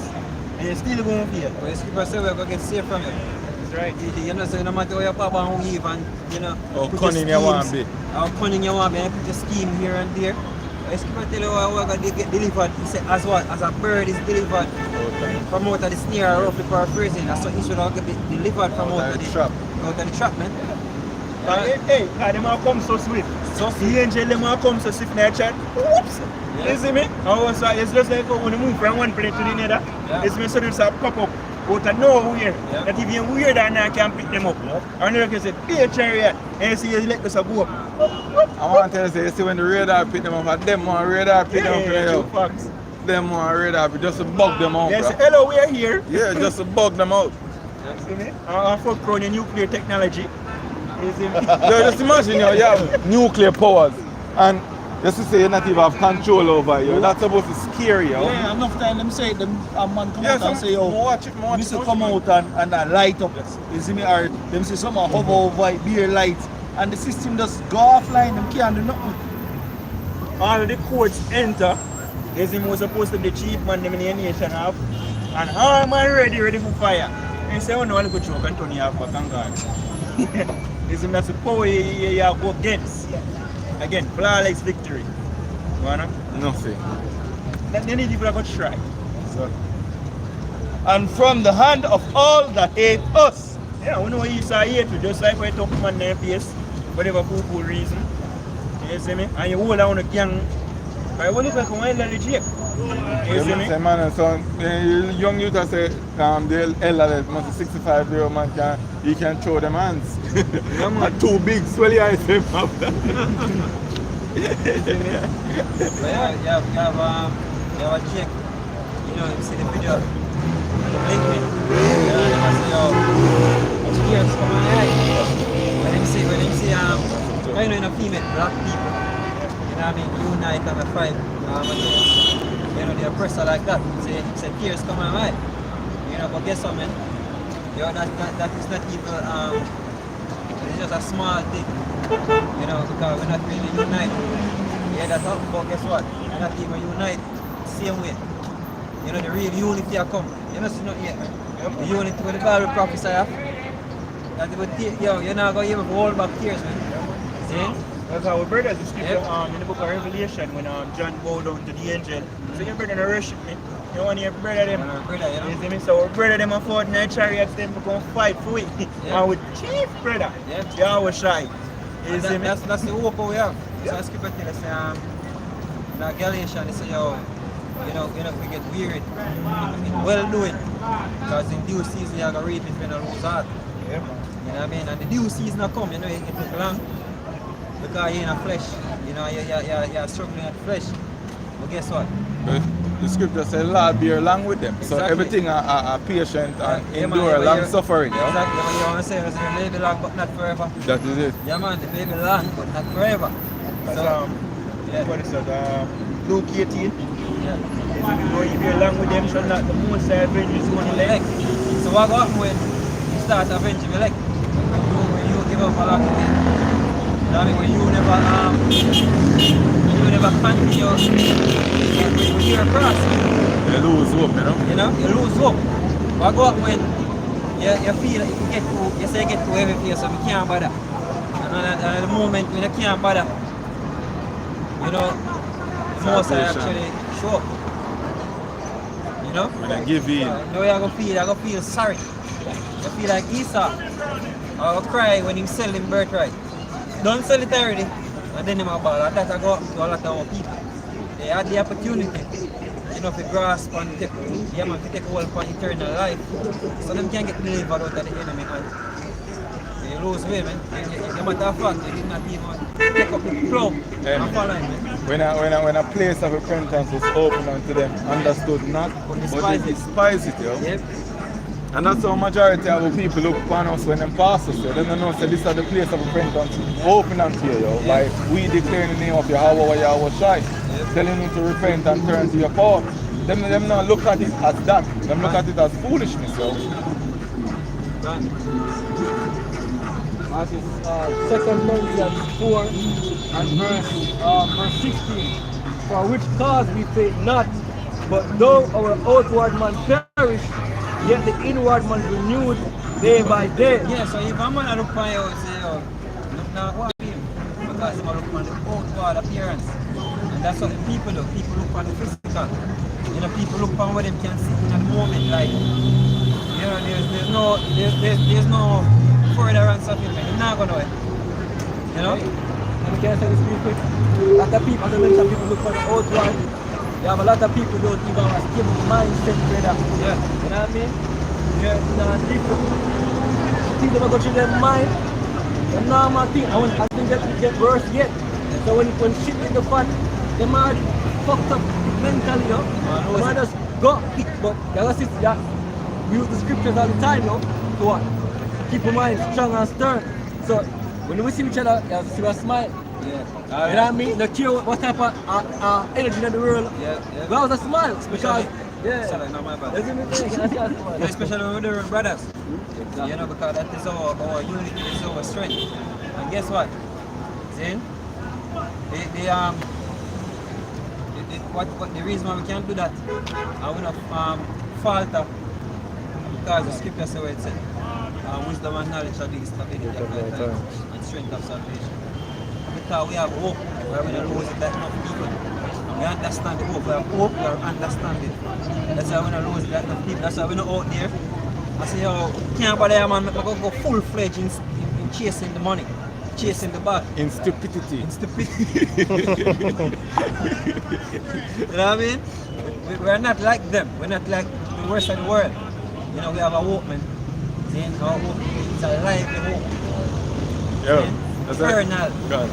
and you're still going to fail. But the skipper say we're going to get safe from you. That's right. You know, so no matter where you pop and weave and, you know, How put cunning your you want schemes- be. How cunning you want be, and put your scheme here and there. The skipper tell you how we're going to get delivered. He said, as what? As a bird is delivered from out of the snare, roughly paraphrasing. That's what he should have get delivered from out of the trap. Out of the trap, man. Hey, them all come so swift. So The angel them all come so swift in their chat. Whoops! Yeah. You see me? Also, it's just like when you move from one place to the other. Yeah. It's me so it's a pop up out of nowhere. Yeah. That even weirder and I can pick them up. And you can say, be a chariot. And you see you let us go up. I want to tell you, see when the radar pick them up, and them one radar pick them up in the true hell. facts. Them one radar pick just to bug them out, They say, bro. hello, we are here. Yeah, just to bug them out. You see me? I fuck around your nuclear technology. You see me? So just imagine you have nuclear powers and just to say you not even have control over you. That's supposed to scare you. Yeah, enough time them say them a man come Yeah, out and say, yo, watch it, watch Mr. it. come out and light up. You see me? Or them say some hover over beer light and the system just go offline, them can't do nothing. All of the courts enter. There's him was supposed to be the chief man them in the nation have. And all man ready for fire. And say, oh no, I'll go joke and turn you off back and gone. There's him that's the power you go against. Again, flawless victory. You wanna? Nothing. Then any people are going to try. So, And from the hand of all that hate us. yeah, we know Esau hate you, just like when you talk man in their face, whatever fool reason. You see me? And you hold on a gang. I will look like a wild and Jake. You see me? Say man and son, young youth I say the elder must be 65-year-old man he can throw them hands. And too big, swelly eyes him up. But you have a chick, you know, you see the video, link me. They must say, yo, tears come on eye. When them see, I know in a female, black people, you know what I mean, unite and a fight, you know, the oppressor like that, say tears come on eye. You know, but guess what, man? You know, that is not even, it's just a small thing, you know, because we're not really united. Yeah, that's up, but guess what? We're not even unite same way. You know, the real unity will come. You know, see not yet. The unity with the Bible prophesy of. That it would take, yo, you're not going to even hold back tears, man. See? That's our brothers is scripture Yep. in the book of Revelation when John bowed down to the angel. So your brother don't worship me. You want your brother them. Brother, you know? You see me? So our brother them afford in their chariots them to go and fight for it. Yeah. And with chief brother, Yeah. you always shy. You see me? That's the hope we have. So the scripture tells us, in Galatians, they say, yo, you know, we get weary in well doing. Because in due season, you're going to reap if you don't lose heart. Yeah, man. You know what I mean? And the due season will come, you know, it took long. Because you're in a flesh. You know, you're struggling with flesh. But guess what? The scripture says, Lord, bear along with them. So Exactly. everything are patient and Yeah, man, endure yeah, long yeah. suffering. Yeah? Exactly what you want to say. Is it may be long, but not forever. That is it. Yeah, man, the baby long, but not forever. That's, So, yeah. what is it? Luke 18. Yeah. You know, if you're along with them, shall not the most avenge one elect. So what go happen when you start avenging your leg? When you give up a lot of things. You know what I mean? When you never continue with your cross. You lose hope, you know. You know, you lose hope. What go happen when you feel like you get to, you say you get to every place so you can't bother. And at the moment when you can't bother, you know, the most I actually show up. You know? When I give in. Now you're gonna feel sorry. You feel like Esau. I will cry when he sell him birthright. Don't sell it already. And then him about that I go up to a lot of our people. They had the opportunity, you know, to grasp and take, yeah, man, to take hold of eternal life. So them can't get delivered out of the enemy hand. You lose way, man. You matter of fact, you did not even take up the plow and follow him, man. When a place of repentance was open unto them, understood not, but they despise it, yo. Yep. And that's how majority of the people look upon us when them pass us. They don't know say this is the place of repentance open unto you, yo. By we declaring the name of Yahweh, Yahweh Shai, telling you to repent and turn to your path. Them not look at it as that. Them look at it as foolishness, yo. Done. As is 2 Corinthians 4 and verse 16. For which cause we faint not, but though our outward man perish, yet the inward man renewed day by day. Yeah, so if I'm gonna look for you, say, oh, look now what him, because I'm gonna look for the outward appearance. And that's what the people do. People look for the physical. You know, people look for what they can see in a moment, like, you know, there's no furtherance of it, man. You're not gonna know it. You know? can say this real quick. A lot of people, as I mentioned, people look for the outward. You have a lot of people who don't even have a stable mindset, brother. Yeah. You know what I mean? Yeah, you know, different things that go through their mind. The normal thing, I think that it get worse yet. So when shit hit the fan, they might fucked up mentally, you know. They might just go it, but the other thing, yeah, we use the scriptures all the time, you know, to what? Keep your mind strong and stern. So when we see each other, you have to see a smile. Yeah. You know what I mean? No care what type of energy in the world. Yeah. We always a smile because Sorry, not my bad. That's the thing. I see a smile. Yeah, especially when we're brothers. You know, because that is our unity, is our strength. And guess what? See? The reason why we can't do that, I will not falter, because the scripture says what it said. Wisdom and knowledge are the stability of our times and strength of salvation. Because we have hope, where we don't lose it that enough people. We understand the hope, we have hope, we have understanding. That's why we don't lose it that enough people. That's why we're not out there. I say, yo, can't bother, man, I'm going to go full-fledged in chasing the money, chasing the bag. In stupidity. In stupidity. You know what I mean? We're not like them. We're not like the rest of the world. You know, we have a hope, man. Then our hope, it's a lively hope. Yeah. That's Eternal. God.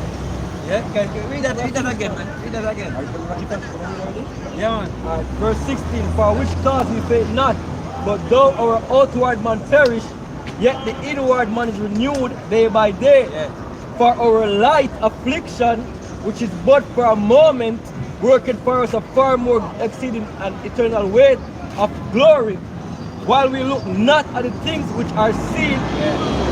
Yeah? Read that again, man. Read that again. Yeah, man. Verse 16, for which cause we faint not, but though our outward man perish, yet the inward man is renewed day by day. Yeah. For our light affliction, which is but for a moment, worketh for us a far more exceeding and eternal weight of glory. While we look not at the things which are seen,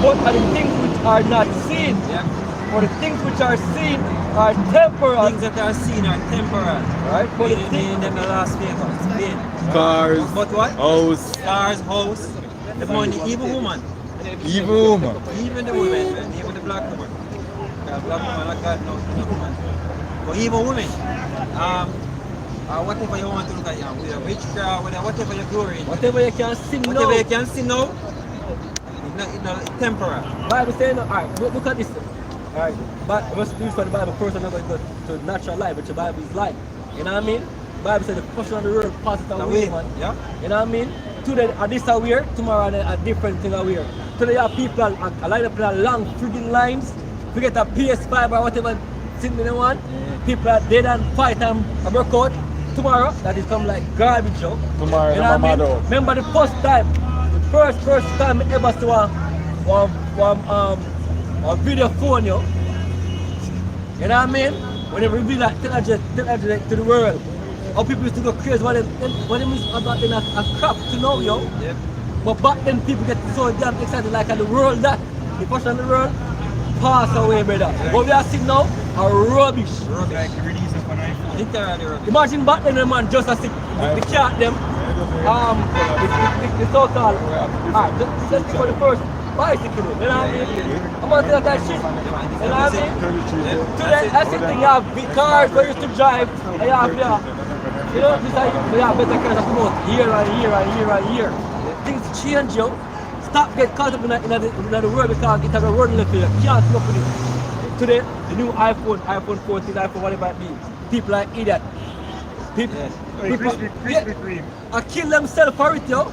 but at the things which are not seen. Yeah. For the things which are seen are temporal. Things that are seen are temporal. Right? But the In things the last favor. It's vain. Cars. But what? House. Cars, house, the money, even woman. Even woman. Even the women, man. Even the black woman. The black woman, like God knows, the woman. But even women, whatever you want to look at, with a rich crowd, whatever your glory, whatever you can see now. whatever you can see now, it's not temporal. Bible saying, alright, look at this. Alright, but let's do for the Bible first and not go to natural life, which the Bible is life. You know what I mean? The Bible says the portion of the world passes away, man. Yeah. You know what I mean? Today this are weird, tomorrow a different thing are weird. Today you have people a line up in long friggin' lines, we get a PS5 or whatever sitting in the one. People are dead and fight and work out. Tomorrow that is come like garbage, yo. Tomorrow, you know what I mean? Remember the first time I ever saw a video phone, yo. You know what I mean? When they reveal that technology to the world, how people used to go crazy what them is about in a crap to know, yo. Yep. But back then people get so damn excited like the world that the portion of the world pass away, brother. What we are seeing now are rubbish. Like the release of an iPhone. Literally rubbish. Imagine back then, man, just as the cat them, the so-called, let's take for the first bicycle, you know what I mean? I'm gonna take that shit, you know what I mean? Today, that's the thing, you have big cars we used to drive, and you have, you know, this like, you have better cars that come out year and year and year and year. Things change, yo. Stop getting caught up in the world because it has a word left here. You can't keep up with it. Today, the new iPhone 14, iPhone, whatever it be, people are idiot. People, Krispy Kreme. I kill themselves for it, yo.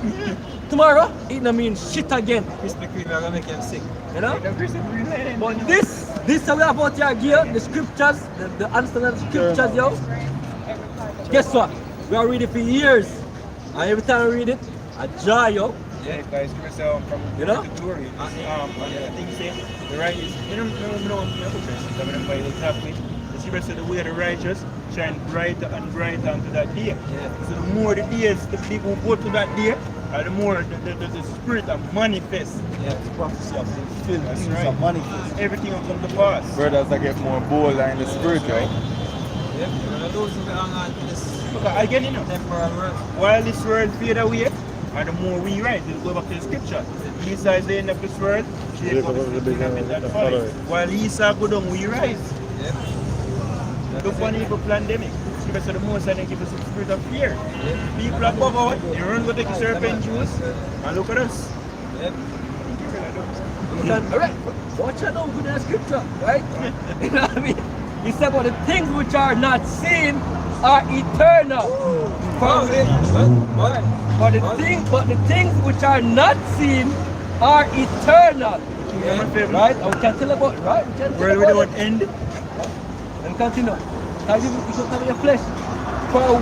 Tomorrow, it don't mean shit again. Krispy Kreme are gonna make them sick. You know? Krispy Kreme. But this is about your gear, the scriptures, the understanding of the scriptures, yo. Guess what? We are reading for years. And every time I read it, I joy, yo. Yeah, guys, give us from You know? the glory. The thing say the righteous. You don't know I'm going to buy the top with. The scripture said the way of the righteous shine brighter and brighter unto that day. Yeah. So the more the days the people go to that day, the more the spirit of manifest. Yeah. The prophecy of the filled That's things right. are manifest. Everything will come to pass. Brothers that get more bold in the spirit, yo. Yep. You're gonna lose if you hang on to this Look, I get it now. temporal world. While this world fade away, and the more we write, we'll go back to the scripture. Esau is the end of this world, Jacob is the beginning that follows. While Esau go down, we rise. Yep. Look for an evil pandemic. Scripture said the most and give us a spirit of fear. People are above out, they run go take the serpent juice, and look at us. Yep. Alright, watch out now with the scripture, right? You know what I mean? He said, but the things which are not seen are eternal. But the things which are not seen are eternal. Right? I can tell about right? World without end. And continue. Can you come to your flesh? For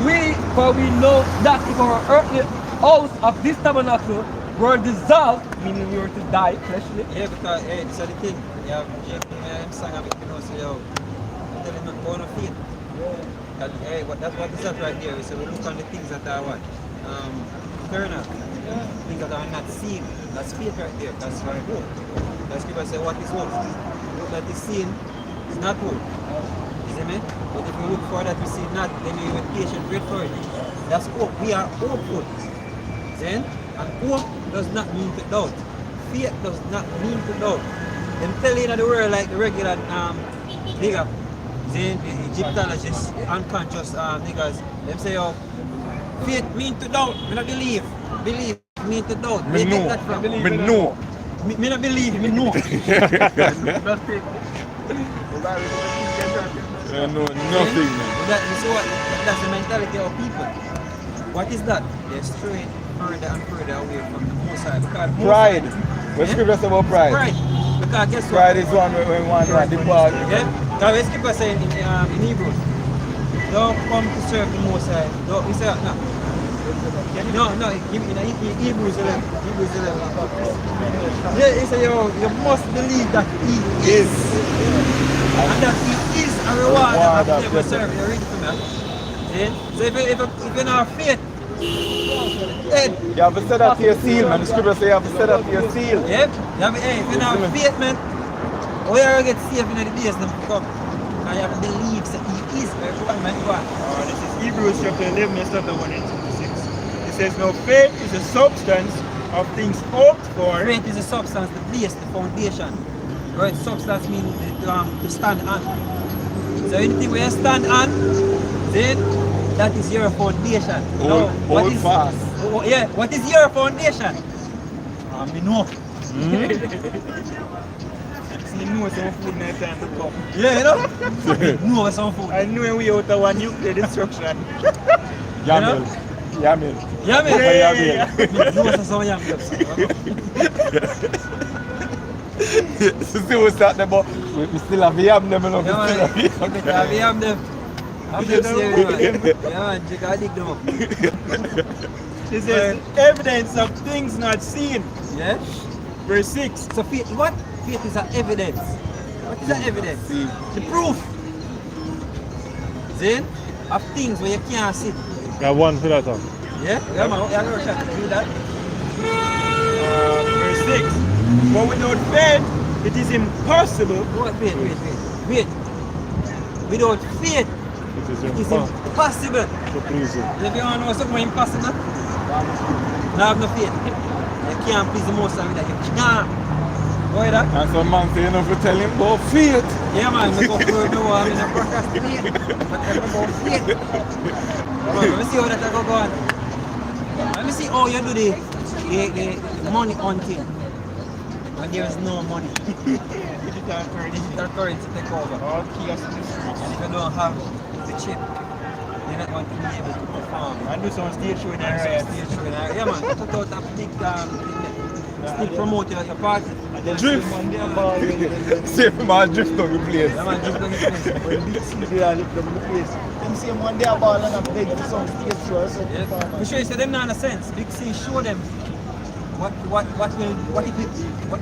we know that if our earthly house of this tabernacle were dissolved, meaning we were to die fleshly. Yeah, because hey, so the thing, yeah, I'm saying I'm so yo, I'm telling them born of faith. And hey, that's what is that right there. So we look on the things that are what? Eternal. Things that are not seen. That's faith right there. That's what hope. The scripture say what is hope? Hope that is seen is not hope. You see me? But if we look for that we see not, then we will patient wait for it. That's hope. We are hopeful. Then and hope does not mean to doubt. Faith does not mean to doubt. Them tell you in the world like the regular nigga, then the Egyptologists, unconscious niggas, them say, oh, faith mean to doubt, me not believe. Believe mean to doubt. Me Where you know. get that from? Me know. Me not believe, me know. I know nothing, man. You see what? That's the mentality of people. What is that? They're straying further and further away from the Most High. Because Most Pride. High- What scripture say about pride? Pride. Because guess what? Pride is one when one depart. Yeah? Because the scripture saying in Hebrews, don't come to serve the Most High. Don't, he said, no. No, in Hebrews 11. Hebrews 11. Yeah, he said, you must believe that he is. And that he is a reward of them who serve. You read it for me. See? So if you're not faith, then, You have to set that to your seal, man. The scripture say you have to set that to your seal. yep, if you're not faith, man, we are going to get saved in the days to come. And you have to believe that he is a reward. This is Hebrews chapter 11, verse 1 and 6. It says, now faith is the substance of things hoped for. Faith is a substance, the base, the foundation. Right? Substance means to stand on. So anything where you stand on, then that is your foundation. Hold fast. Yeah, what is your foundation? Me know. You know some food night time to come. Yeah, you know? Know some food. I know we out of one nuclear destruction. Yamil. Yamil. Yeah, man. Yamil. Know some yam. See what's that about? We still have yam them, you know. We Yeah, still have yam. man. We have them. I'm just saying, man. Yeah, man. You gotta dig them up. It says, evidence of things not seen. Yeah? Verse 6. So faith, what? Faith is an evidence. What is an evidence? See. The proof. Then, of things where you can't see. Got one for that one. Yeah? Yeah, man. Yeah, I'm try to do that. Verse 6. But without faith, it is impossible. Wait. Without faith, It is it is impossible impossible. to please you. If you want to know something impossible, now have no faith. You can't please the Most High with that. You can't. Why that? And some man say, you know, if you tell him about faith. Yeah, man. I go for the one in a procrastinate. But tell me about faith. Come on, let me see how that go on. Let me see how you do the money hunting. When there is no money. Digital currency take over. All chaos in the streets. And if you don't have the chip, you're not going to be able to perform. And do some stage show in the And riots. some stage show in there. Yeah, man. Put out a big still promote you at a party. And then Drift. see Monday and ball when See if man drift on the place. Yeah, man. Just don't get when big city they are lift up the place. Them see Monday and ball and I'm big for some stage show or something. Yeah. For sure, you say them not in a sense. Big C show them what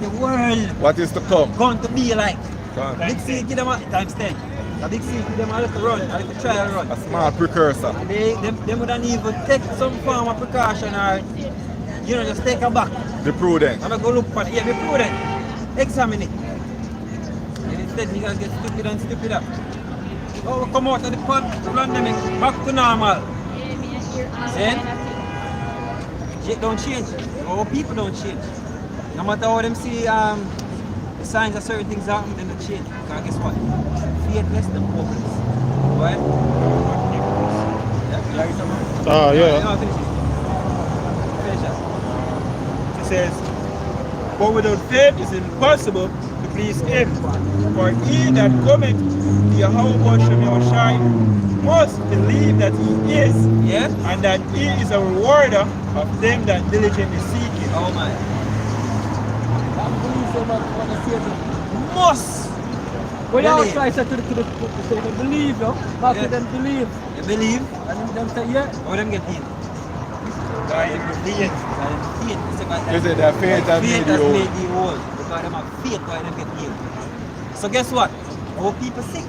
the world What is to come? going to be like. Come. Big C give them a times 10. The Big C give them a little run, a little trial run. A small precursor. And they wouldn't even take some form of precaution or just take a back. Be prudent. I'm gonna go look for it. Yeah, be prudent. Examine it. And instead you guys get stupid and stupid up. Oh, we come out of the pandemic back to normal. Then shit don't change. Our people don't change. No matter how them see the signs of certain things happen, then they change. Because guess what? Faithless and hopeless. Right? Yeah? Ah, yeah. No, finish it. Finish it. It says, For without faith it is impossible to please him. For he that cometh to Yahweh Shem Yahushai must believe that he is, Yeah? and that he is a rewarder of them that diligently seek him. Oh my. I believe so much when I say it. Must. When I Believe. try to say to them, believe, you know, back to Yeah. them believe. You believe? And them say, yeah. How them get healed? By the faith. By them faith. It's about You say that faith has faith made has you whole. made you whole. Because them have faith why them get healed. So guess what? How people sick?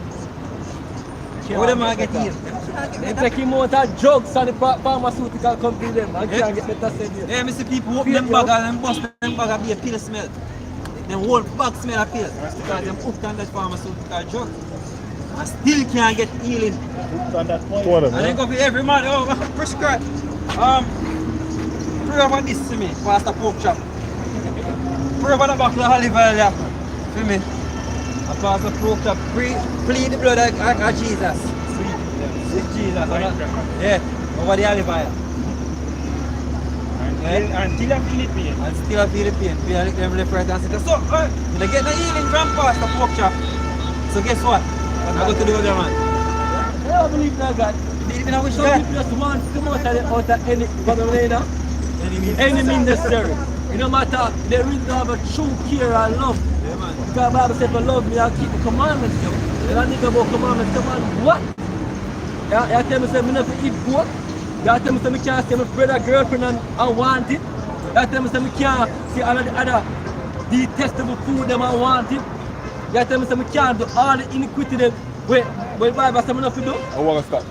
How them are get healed? Them can't get They better. take him out of drugs and the pharmaceutical company them and Yeah. can't get better said you. Yeah, me see people open them bag and them bust them bag and be a pill smell. Them whole bag smell a pill. Because them hooked on that pharmaceutical drug. And still can't get healing. Two of them, And then yeah? go for every man, oh, prescribe. Pray over this to me, Pastor Pork Chop. Pray over the buckle of olive oil, yeah. For me. And Pastor Pork Chop, plead the blood of Jesus. Sweet Jesus. Yeah, over the olive oil. Until I feel it pain. And still I feel the pain. Feel like them left, right, and center. So, you get the healing from Pastor Pork Chop. So guess what? I go to the other man. They don't believe in God. Believe in our Some God. people just want to come out of any government, any means necessary. It no matter, they really don't have a true care and love. Yeah, man. Because the Bible says, "For love me, I'll keep the commandments." You know? And I think about commandments. Command what? You tell me, say, me never eat pork. You tell me, say, me can't see my brother, girlfriend and want it. You tell me, say, me can't see all of the other detestable food them and want it. You tell me, say, me can't do all the iniquity them. Wait, the Bible says, me not to do. I want to stop.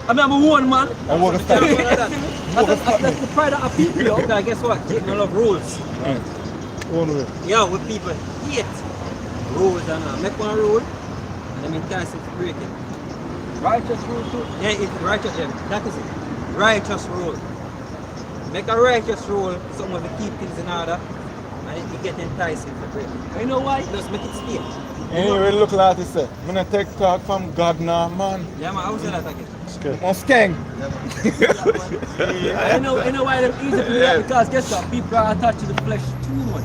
I mean, I'm a one man. I want to stop. That's the pride of people, yo. Because guess what? Jake no love rules. One way. Yeah, with people hate rules and make one rule and them entice them to break it. Righteous rule too. Yeah, it's righteous, yeah, that is it. Righteous rule. Make a righteous rule, someone will keep things in order and it will get enticing to break it. You know why? Just make it stay. Anyway, look like this. I'm going to take talk from God now, man. Yeah, man, how say that again? Scared. Mustang. I know why they're easy to do that, because guess what? People are attached to the flesh too much.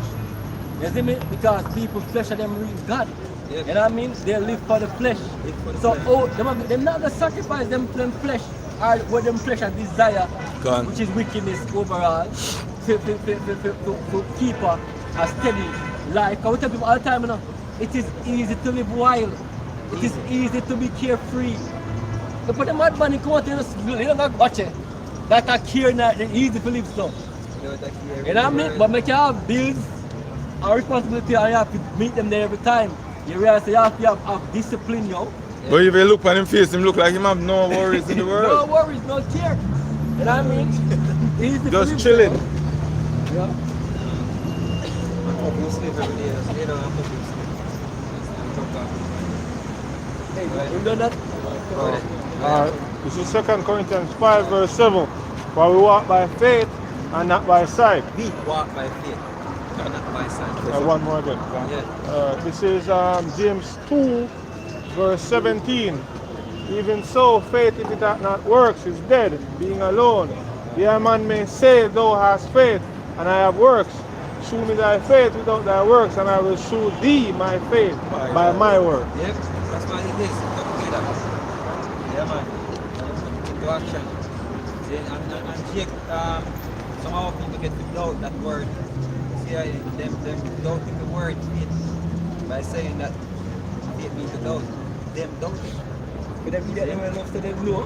You see me? Because people flesh are them real God. Yeah. You know what I mean? They live for the flesh. Live for the So flesh. them not gonna sacrifice them flesh or what them flesh and desire, Gone. which is wickedness overall, to keep a steady life. I tell people all the time, you know, it is easy to live wild. It is easy to be carefree. But put the mad man in come out and you don't watch it. That a care now, they easy to live so. You know what I mean? But make you have bills and responsibility and you have to meet them there every time. You realize you have to have discipline, yo. But if you look on him face, him look like him have no worries in the No world. worries, no care. You know what I mean? Easy to Just live chilling. so. Yeah. You sleep every day, just lay down and put you Hey, you done that? This is 2 Corinthians 5 verse 7. For we walk by faith and not by sight. We walk by faith, not by sight. One more again. Yeah. This is James 2 verse 17. Even so, faith, if it hath not works, is dead, being alone. The man may say, Thou hast faith, and I have works. Shew me thy faith without thy works, and I will shew thee my faith by my work. Yep, that's what it is. Come together. Yeah, man. Into action. See, and Jake, somehow people get to doubt that word. See, them doubting the word faith by saying that faith means to doubt. Them doubting. But them idiot them enough to them know.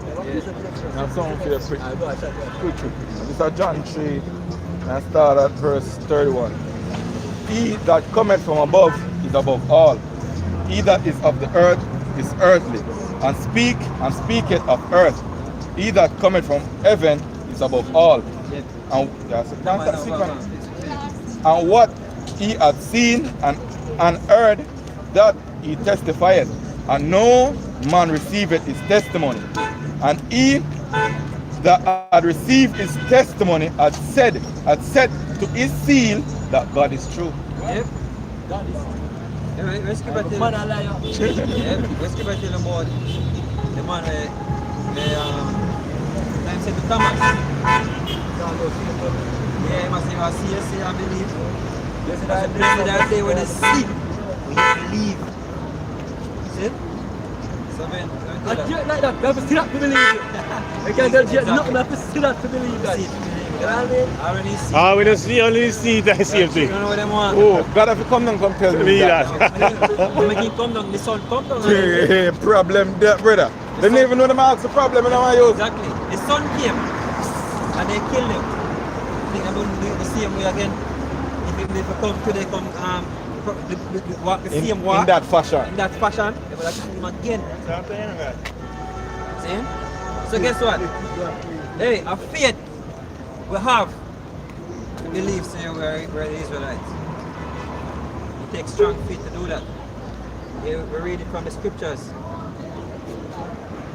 Now something for you quick. Go ahead, Quickly. This is John 3 and start at verse 31. He that cometh from above is above all. He that is of the earth is earthly, and speaketh of earth. He that cometh from heaven is above all. And and what he hath seen and heard, that he testifieth, and no man receiveth his testimony. And he that had received his testimony had said to his seal that God is true. Yep. God is. Yeah, let's keep it Man, I lie. yeah, let's keep it about the man time said to Thomas. Yeah, he must say, I see, I believe. Blessed are that day when they see, when they believe. See? So man, I can't like that. We have to see that to believe it. We can't tell you nothing. We have to see that to believe that. see You it. know what I mean? I already see. Ah, we just see only see the same You thing. don't know what them want. Oh, God, if you come down, come tell me Me that. You make it come down, the sun come down. Hey, problem there, brother. They don't even know them ask the problem in our youth. Exactly. The sun came and they killed him. Think I'm going to do it the same way again. If they come today, come walk the same walk. In that fashion. In that fashion, they will kill him again. See? So guess what? Hey, a faith we have to believe say we're the Israelites. It takes strong faith to do that. We read it from the scriptures.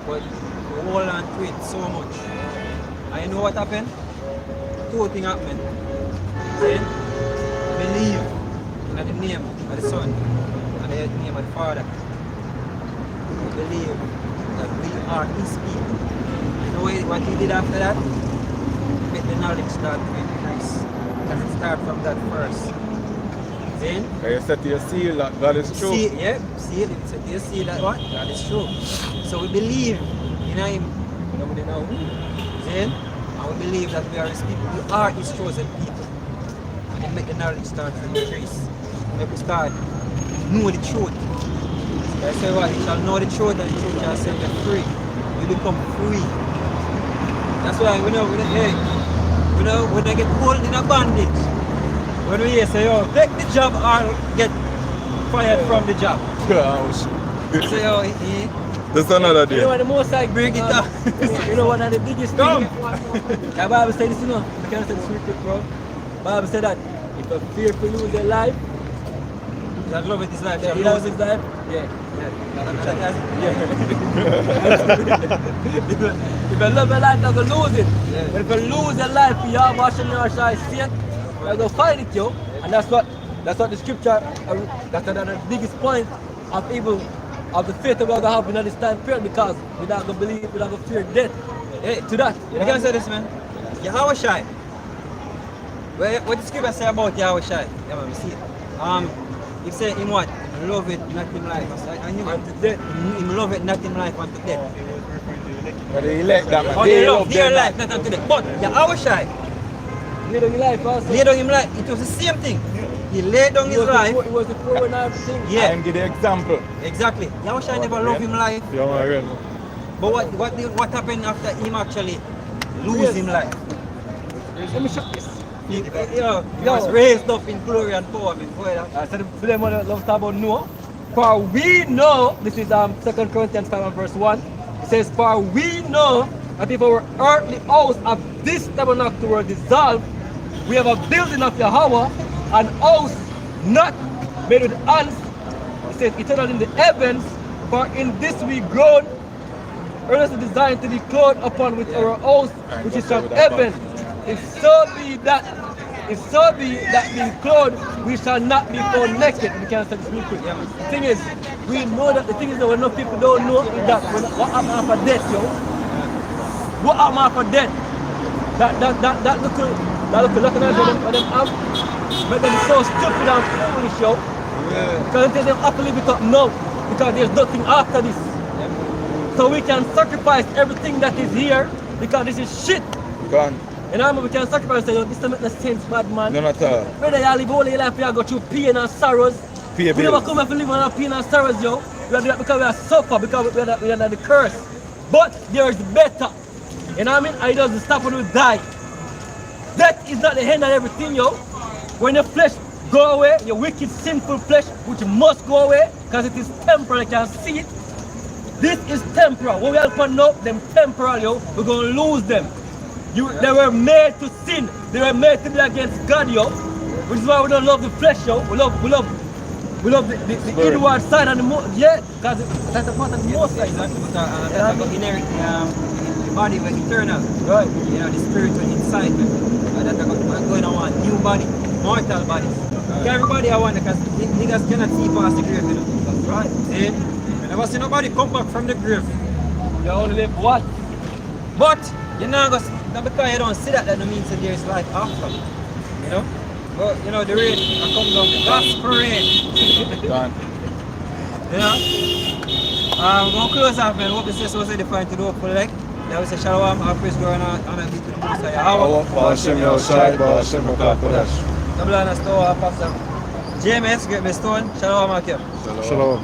But we hold on to it so much. And you know what happened? Two things happened. Then believe in the name of the Son and the name of the Father. We believe that we are His people. You know what He did after that? Make the knowledge start to increase. Because it starts from that first. Then You said to your seal that God is true. see, yeah, see it. So you see that what? That is true. So we believe in Him. Nobody know. Then, and we believe that we are His people. We are His chosen people. And it make the knowledge start to increase. Make we start know the truth. I say what? You shall know the truth, and the truth shall set you free. You become free. That's why we know. Hey, when they get pulled in a bondage. When we say, yo, take the job or get fired from the job. Say, yo, That's another You know day. what the most I bring it up. You know one of the biggest things. The Bible said this, you know. I can't say this real quick, bro. Bible said that if you fear to lose your life, That love it is like he that. loves his life. Yeah. If you love your life, you're going to lose it. Yeah. But if you lose your life, you are washing your eyes, you're going to find it, yo. And that's what the scripture, that's the biggest point of evil, of the faith that we're going to have in this time period, because we're not going to believe, we're not going to fear death. Hey, To that. you can say this, man. Yahweh Shai. What the scripture say about Yahweh Shai? Yeah, man, we see it. He say him what? Love it, not him life. And him unto death. Him love it, not him life unto death. But they elect that man. Or they love their life, not unto death. But Yahweh Shai, Lay down your life also. laid down him life. It was the same thing. He laid down his life. It was the poor and everything. Yeah, And give the example. exactly. Yahweh Shai never loved him life. Yeah, my friend. But what happened after him actually lose him life? Let me show this. He was raised up in glory and power before that. I said the them love to talk about Noah. For we know, this is 2 Corinthians 5 and verse 1. It says, for we know that if our earthly house of this tabernacle were dissolved, we have a building of Yahweh, an house not made with hands. It says eternal in the heavens, for in this we groan, earnestly designed to be clothed upon with our house, which is from heaven. If so be that being clothed, we shall not be found naked. We can't say this real quick. The thing is, we know that the thing is that when enough people don't know is that what happened after death, yo. What happened after death? That look at them have, make them so stupid and foolish, yo. Because they have to live it up now, because there's nothing after this. So we can sacrifice everything that is here, because this is shit. Gone. And I mean, we can sacrifice and say, yo, this doesn't make no sense, bad man. None at all. Whether you live all your life, you go through pain and sorrows. Pay We never bills. come here to live on pain and sorrows, yo. We are because we are suffer, because we are under the curse. But there is better. You know what I mean? And it doesn't stop when we die. Death is not the end of everything, yo. When your flesh go away, your wicked, sinful flesh, which must go away, because it is temporal, you can see it. This is temporal. What we have upon now, them temporal, yo, we're going to lose them. They were made to sin. They were made to be against God, yo. Which is why we don't love the flesh, yo. We love the inward side and the because that's the part of the most side. Exactly, because that's about inherit the body was eternal. Right. You know, the spirit was inside me. And that's going to want new body, mortal bodies. Everybody I want, because niggas cannot see past the grave, you know. That's right. See? You never see nobody come back from the grave. You only live what? But you know, because you don't see that, that means that there is life after. You know? But you know the rain I come down, the gospel rain. Done. You know? We're going to close off, man. Hope this is also defined to do for like. Now we say Shalom, our praise God and a bit to the Most High. How Hashem Yahushai, Hashem Kodesh. Double honest to our pastor. James, get me stone. Shalom, Akim. Shalom.